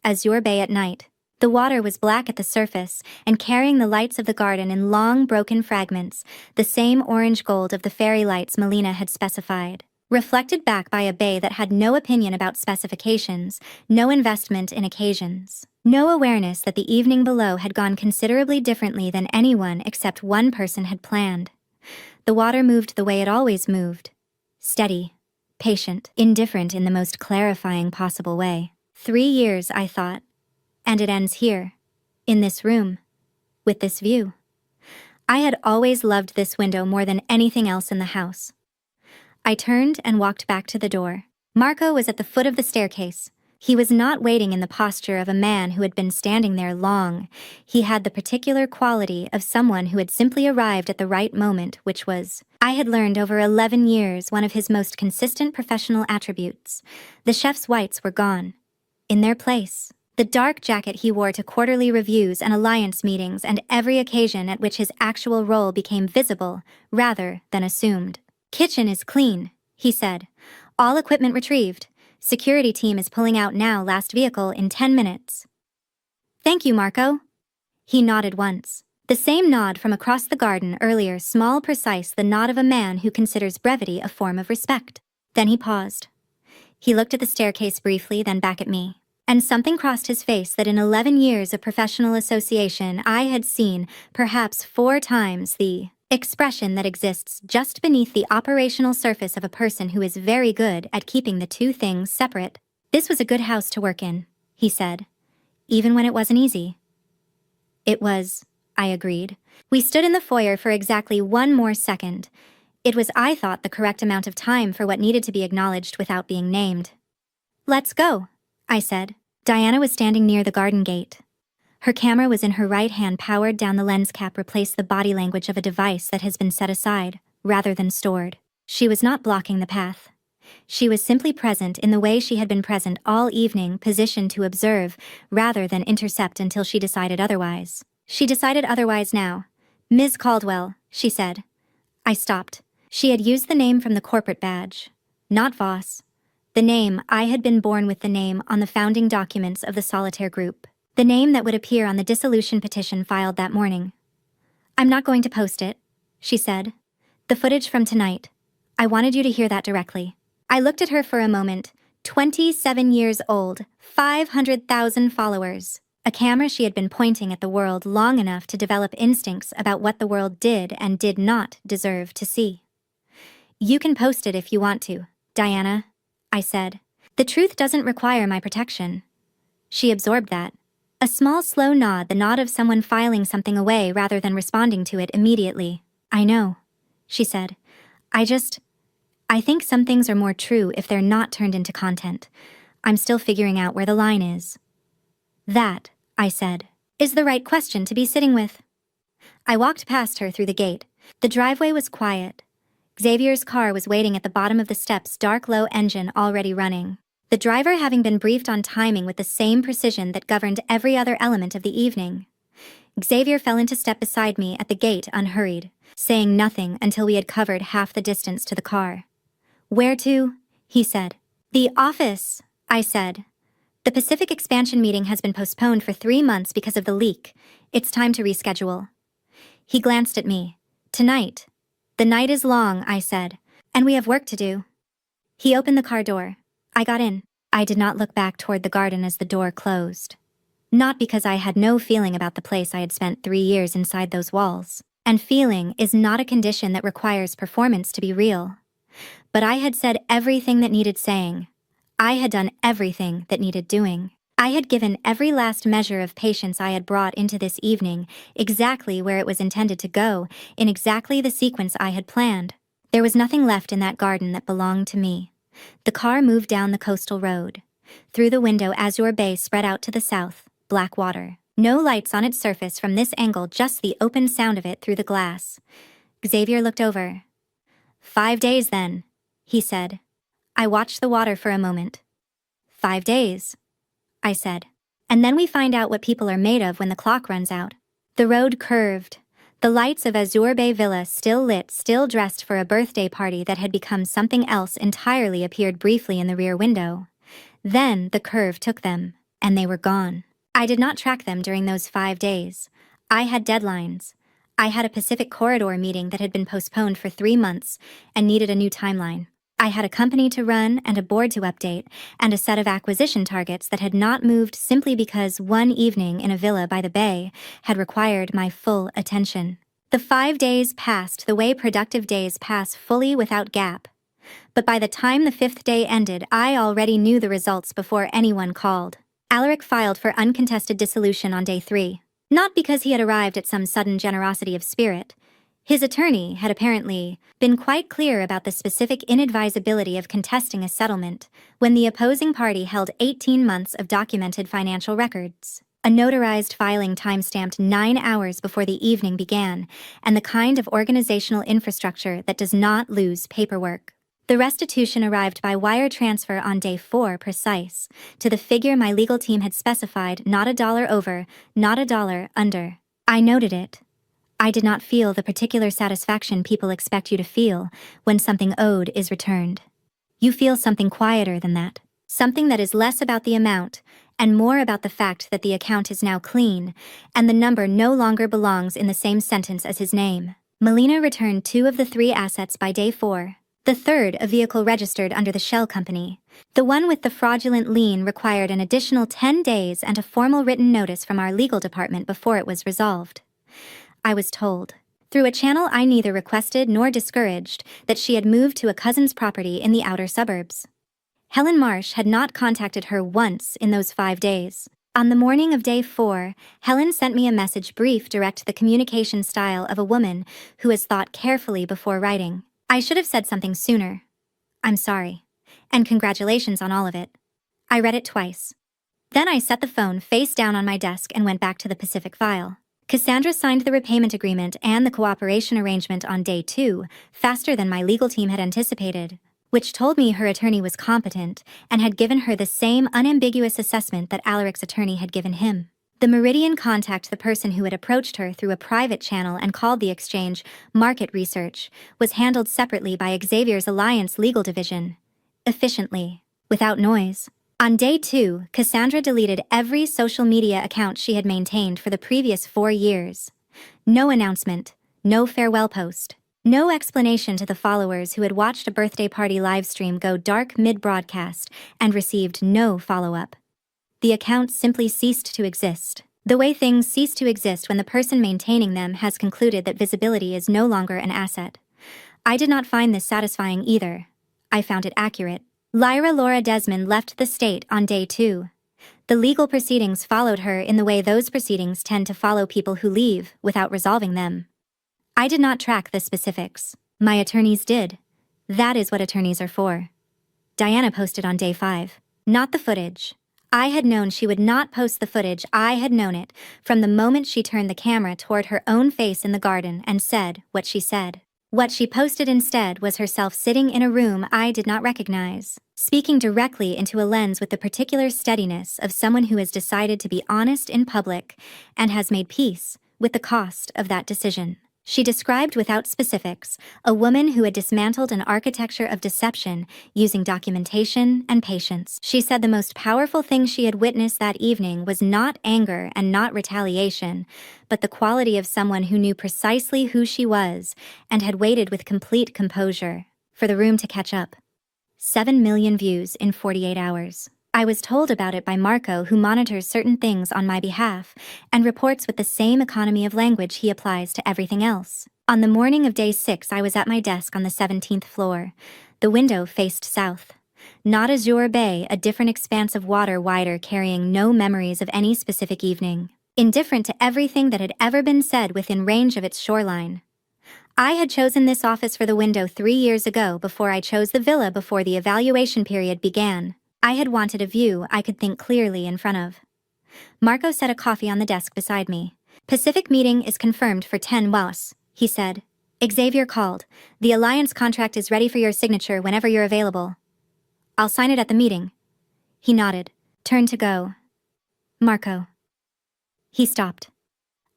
Azure Bay at night. The water was black at the surface and carrying the lights of the garden in long, broken fragments, the same orange gold of the fairy lights Melina had specified. Reflected back by a bay that had no opinion about specifications, no investment in occasions, no awareness that the evening below had gone considerably differently than anyone except one person had planned. The water moved the way it always moved. Steady, patient, indifferent in the most clarifying possible way. 3 years, I thought. And it ends here, in this room, with this view. I had always loved this window more than anything else in the house. I turned and walked back to the door. Marco was at the foot of the staircase. He was not waiting in the posture of a man who had been standing there long. He had the particular quality of someone who had simply arrived at the right moment, which was, I had learned over 11 years, one of his most consistent professional attributes. The chef's whites were gone. In their place, the dark jacket he wore to quarterly reviews and alliance meetings and every occasion at which his actual role became visible, rather than assumed. "Kitchen is clean," he said. "All equipment retrieved. Security team is pulling out now, last vehicle in 10 minutes. "Thank you, Marco." He nodded once. The same nod from across the garden earlier, small, precise, the nod of a man who considers brevity a form of respect. Then he paused. He looked at the staircase briefly, then back at me. And something crossed his face that in 11 years of professional association I had seen perhaps 4 times, the expression that exists just beneath the operational surface of a person who is very good at keeping the two things separate. "This was a good house to work in," he said, "even when it wasn't easy." It was, I agreed. We stood in the foyer for exactly 1 more second. It was, I thought, the correct amount of time for what needed to be acknowledged without being named. "Let's go," I said. Diana was standing near the garden gate. Her camera was in her right hand, powered down. The lens cap replaced the body language of a device that has been set aside, rather than stored. She was not blocking the path. She was simply present in the way she had been present all evening, positioned to observe, rather than intercept until she decided otherwise. She decided otherwise now. "Ms. Caldwell," she said. I stopped. She had used the name from the corporate badge. Not Voss. The name, I had been born with the name on the founding documents of the Solitaire Group. The name that would appear on the dissolution petition filed that morning. "I'm not going to post it," she said. "The footage from tonight. I wanted you to hear that directly." I looked at her for a moment. 27 years old, 500,000 followers. A camera she had been pointing at the world long enough to develop instincts about what the world did and did not deserve to see. "You can post it if you want to, Diana," I said. "The truth doesn't require my protection." She absorbed that. A small, slow nod, the nod of someone filing something away rather than responding to it immediately. "I know," she said. I think some things are more true if they're not turned into content. I'm still figuring out where the line is. That, I said, is the right question to be sitting with. I walked past her through the gate. The driveway was quiet. Xavier's car was waiting at the bottom of the steps, dark low engine already running. The driver having been briefed on timing with the same precision that governed every other element of the evening. Xavier fell into step beside me at the gate unhurried, saying nothing until we had covered half the distance to the car. "Where to?" he said. "The office," I said. "The Pacific expansion meeting has been postponed for 3 months because of the leak. It's time to reschedule." He glanced at me. "Tonight." "The night is long," I said, "and we have work to do." He opened the car door. I got in. I did not look back toward the garden as the door closed. Not because I had no feeling about the place I had spent 3 years inside those walls. And feeling is not a condition that requires performance to be real. But I had said everything that needed saying. I had done everything that needed doing. I had given every last measure of patience I had brought into this evening exactly where it was intended to go, in exactly the sequence I had planned. There was nothing left in that garden that belonged to me. The car moved down the coastal road. Through the window, Azure Bay spread out to the south, black water. No lights on its surface from this angle, just the open sound of it through the glass. Xavier looked over. "5 days, then," he said. I watched the water for a moment. 5 days, I said. "And then we find out what people are made of when the clock runs out." The road curved. The lights of Azure Bay Villa, still lit, still dressed for a birthday party that had become something else entirely, appeared briefly in the rear window. Then the curve took them, and they were gone. I did not track them during those 5 days. I had deadlines. I had a Pacific Corridor meeting that had been postponed for 3 months and needed a new timeline. I had a company to run and a board to update, and a set of acquisition targets that had not moved simply because one evening in a villa by the bay had required my full attention. The 5 days passed the way productive days pass, fully without gap. But by the time the 5th day ended, I already knew the results before anyone called. Alaric filed for uncontested dissolution on day 3. Not because he had arrived at some sudden generosity of spirit. His attorney had apparently been quite clear about the specific inadvisability of contesting a settlement when the opposing party held 18 months of documented financial records, a notarized filing timestamped 9 hours before the evening began, and the kind of organizational infrastructure that does not lose paperwork. The restitution arrived by wire transfer on day 4 precise, to the figure my legal team had specified, not $1 over, not $1 under. I noted it. I did not feel the particular satisfaction people expect you to feel when something owed is returned. You feel something quieter than that, something that is less about the amount and more about the fact that the account is now clean and the number no longer belongs in the same sentence as his name. Melina returned 2 of the 3 assets by day 4. The third, a vehicle registered under the shell company. The one with the fraudulent lien required an additional 10 days and a formal written notice from our legal department before it was resolved. I was told, through a channel I neither requested nor discouraged, that she had moved to a cousin's property in the outer suburbs. Helen Marsh had not contacted her once in those 5 days. On the morning of day 4, Helen sent me a message, brief, direct, the communication style of a woman who has thought carefully before writing. I should have said something sooner. "I'm sorry. And congratulations on all of it." I read it twice. Then I set the phone face down on my desk and went back to the Pacific file. Cassandra signed the repayment agreement and the cooperation arrangement on day 2, faster than my legal team had anticipated, which told me her attorney was competent and had given her the same unambiguous assessment that Alaric's attorney had given him. The Meridian contact, the person who had approached her through a private channel and called the exchange market research, was handled separately by Xavier's Alliance legal division. Efficiently, without noise. On day 2, Cassandra deleted every social media account she had maintained for the previous 4 years. No announcement, no farewell post, no explanation to the followers who had watched a birthday party livestream go dark mid-broadcast and received no follow-up. The accounts simply ceased to exist, the way things cease to exist when the person maintaining them has concluded that visibility is no longer an asset. I did not find this satisfying either. I found it accurate. Lyra Laura Desmond left the state on day 2. The legal proceedings followed her in the way those proceedings tend to follow people who leave without resolving them. I did not track the specifics. My attorneys did. That is what attorneys are for. Diana posted on day 5. Not the footage. I had known she would not post the footage. I had known it from the moment she turned the camera toward her own face in the garden and said what she said. What she posted instead was herself sitting in a room I did not recognize, speaking directly into a lens with the particular steadiness of someone who has decided to be honest in public and has made peace with the cost of that decision. She described without specifics a woman who had dismantled an architecture of deception using documentation and patience. She said the most powerful thing she had witnessed that evening was not anger and not retaliation, but the quality of someone who knew precisely who she was and had waited with complete composure for the room to catch up. 7 million views in 48 hours. I was told about it by Marco, who monitors certain things on my behalf and reports with the same economy of language he applies to everything else. On the morning of day 6, I was at my desk on the 17th floor. The window faced south. Not Azure Bay, a different expanse of water wider, carrying no memories of any specific evening. Indifferent to everything that had ever been said within range of its shoreline. I had chosen this office for the window 3 years ago, before I chose the villa before the evaluation period began. I had wanted a view I could think clearly in front of. Marco set a coffee on the desk beside me. Pacific meeting is confirmed for 10 WAS, he said. Xavier called. The alliance contract is ready for your signature whenever you're available. I'll sign it at the meeting. He nodded, turned to go. Marco. He stopped.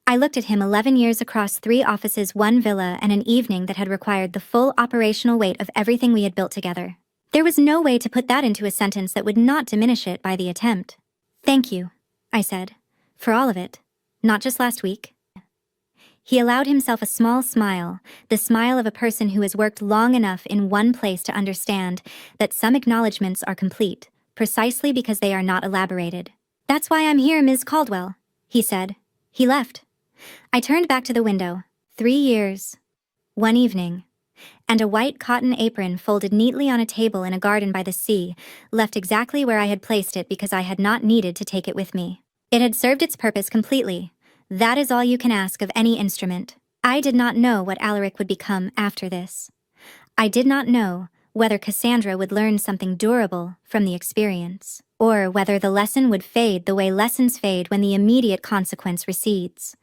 I looked at him. 11 years across 3 offices, 1 villa, and an evening that had required the full operational weight of everything we had built together. There was no way to put that into a sentence that would not diminish it by the attempt. Thank you, I said, for all of it, not just last week. He allowed himself a small smile, the smile of a person who has worked long enough in one place to understand that some acknowledgments are complete, precisely because they are not elaborated. That's why I'm here, Ms. Caldwell, he said. He left. I turned back to the window. 3 years. 1 evening. And a white cotton apron folded neatly on a table in a garden by the sea, left exactly where I had placed it because I had not needed to take it with me. It had served its purpose completely. That is all you can ask of any instrument. I did not know what Alaric would become after this. I did not know whether Cassandra would learn something durable from the experience, or whether the lesson would fade the way lessons fade when the immediate consequence recedes.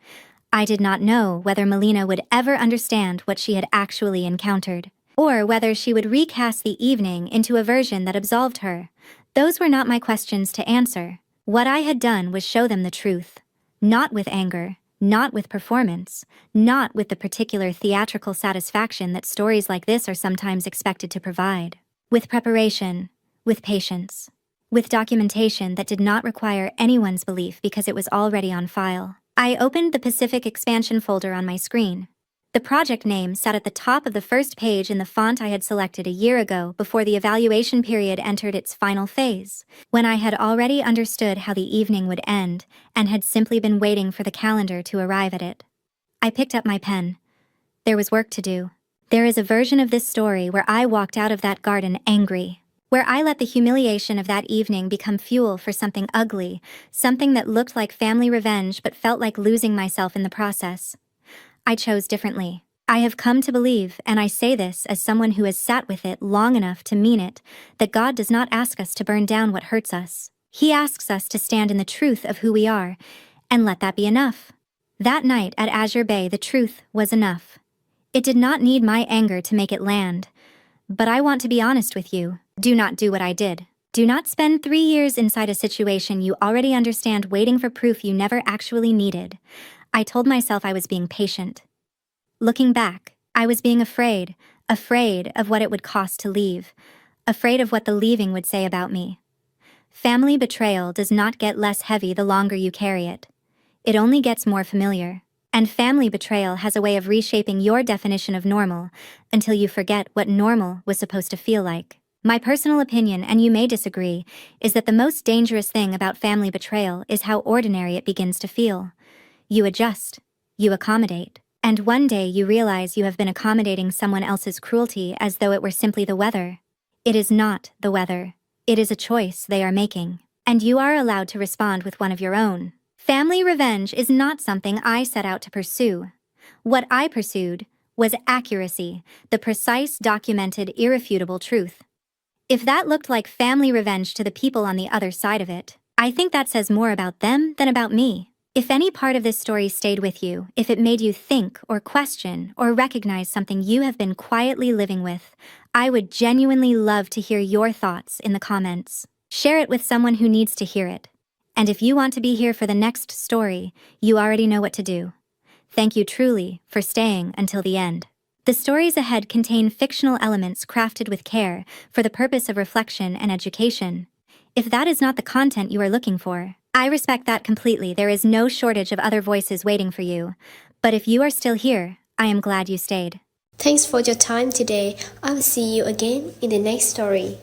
I did not know whether Melina would ever understand what she had actually encountered, or whether she would recast the evening into a version that absolved her. Those were not my questions to answer. What I had done was show them the truth. Not with anger, not with performance, not with the particular theatrical satisfaction that stories like this are sometimes expected to provide. With preparation, with patience, with documentation that did not require anyone's belief because it was already on file. I opened the Pacific expansion folder on my screen. The project name sat at the top of the first page in the font I had selected a year ago before the evaluation period entered its final phase, when I had already understood how the evening would end and had simply been waiting for the calendar to arrive at it. I picked up my pen. There was work to do. There is a version of this story where I walked out of that garden angry, where I let the humiliation of that evening become fuel for something ugly, something that looked like family revenge but felt like losing myself in the process. I chose differently. I have come to believe, and I say this as someone who has sat with it long enough to mean it, that God does not ask us to burn down what hurts us. He asks us to stand in the truth of who we are, and let that be enough. That night at Azure Bay, the truth was enough. It did not need my anger to make it land. But I want to be honest with you. Do not do what I did. Do not spend 3 years inside a situation you already understand waiting for proof you never actually needed. I told myself I was being patient. Looking back, I was being afraid of what it would cost to leave, afraid of what the leaving would say about me. Family betrayal does not get less heavy the longer you carry it. It only gets more familiar. And family betrayal has a way of reshaping your definition of normal until you forget what normal was supposed to feel like. My personal opinion, and you may disagree, is that the most dangerous thing about family betrayal is how ordinary it begins to feel. You adjust, you accommodate, and one day you realize you have been accommodating someone else's cruelty as though it were simply the weather. It is not the weather. It is a choice they are making, and you are allowed to respond with one of your own. Family revenge is not something I set out to pursue. What I pursued was accuracy, the precise, documented, irrefutable truth. If that looked like family revenge to the people on the other side of it, I think that says more about them than about me. If any part of this story stayed with you, if it made you think or question or recognize something you have been quietly living with, I would genuinely love to hear your thoughts in the comments. Share it with someone who needs to hear it. And if you want to be here for the next story, you already know what to do. Thank you truly for staying until the end. The stories ahead contain fictional elements crafted with care for the purpose of reflection and education. If that is not the content you are looking for, I respect that completely. There is no shortage of other voices waiting for you. But if you are still here, I am glad you stayed. Thanks for your time today. I will see you again in the next story.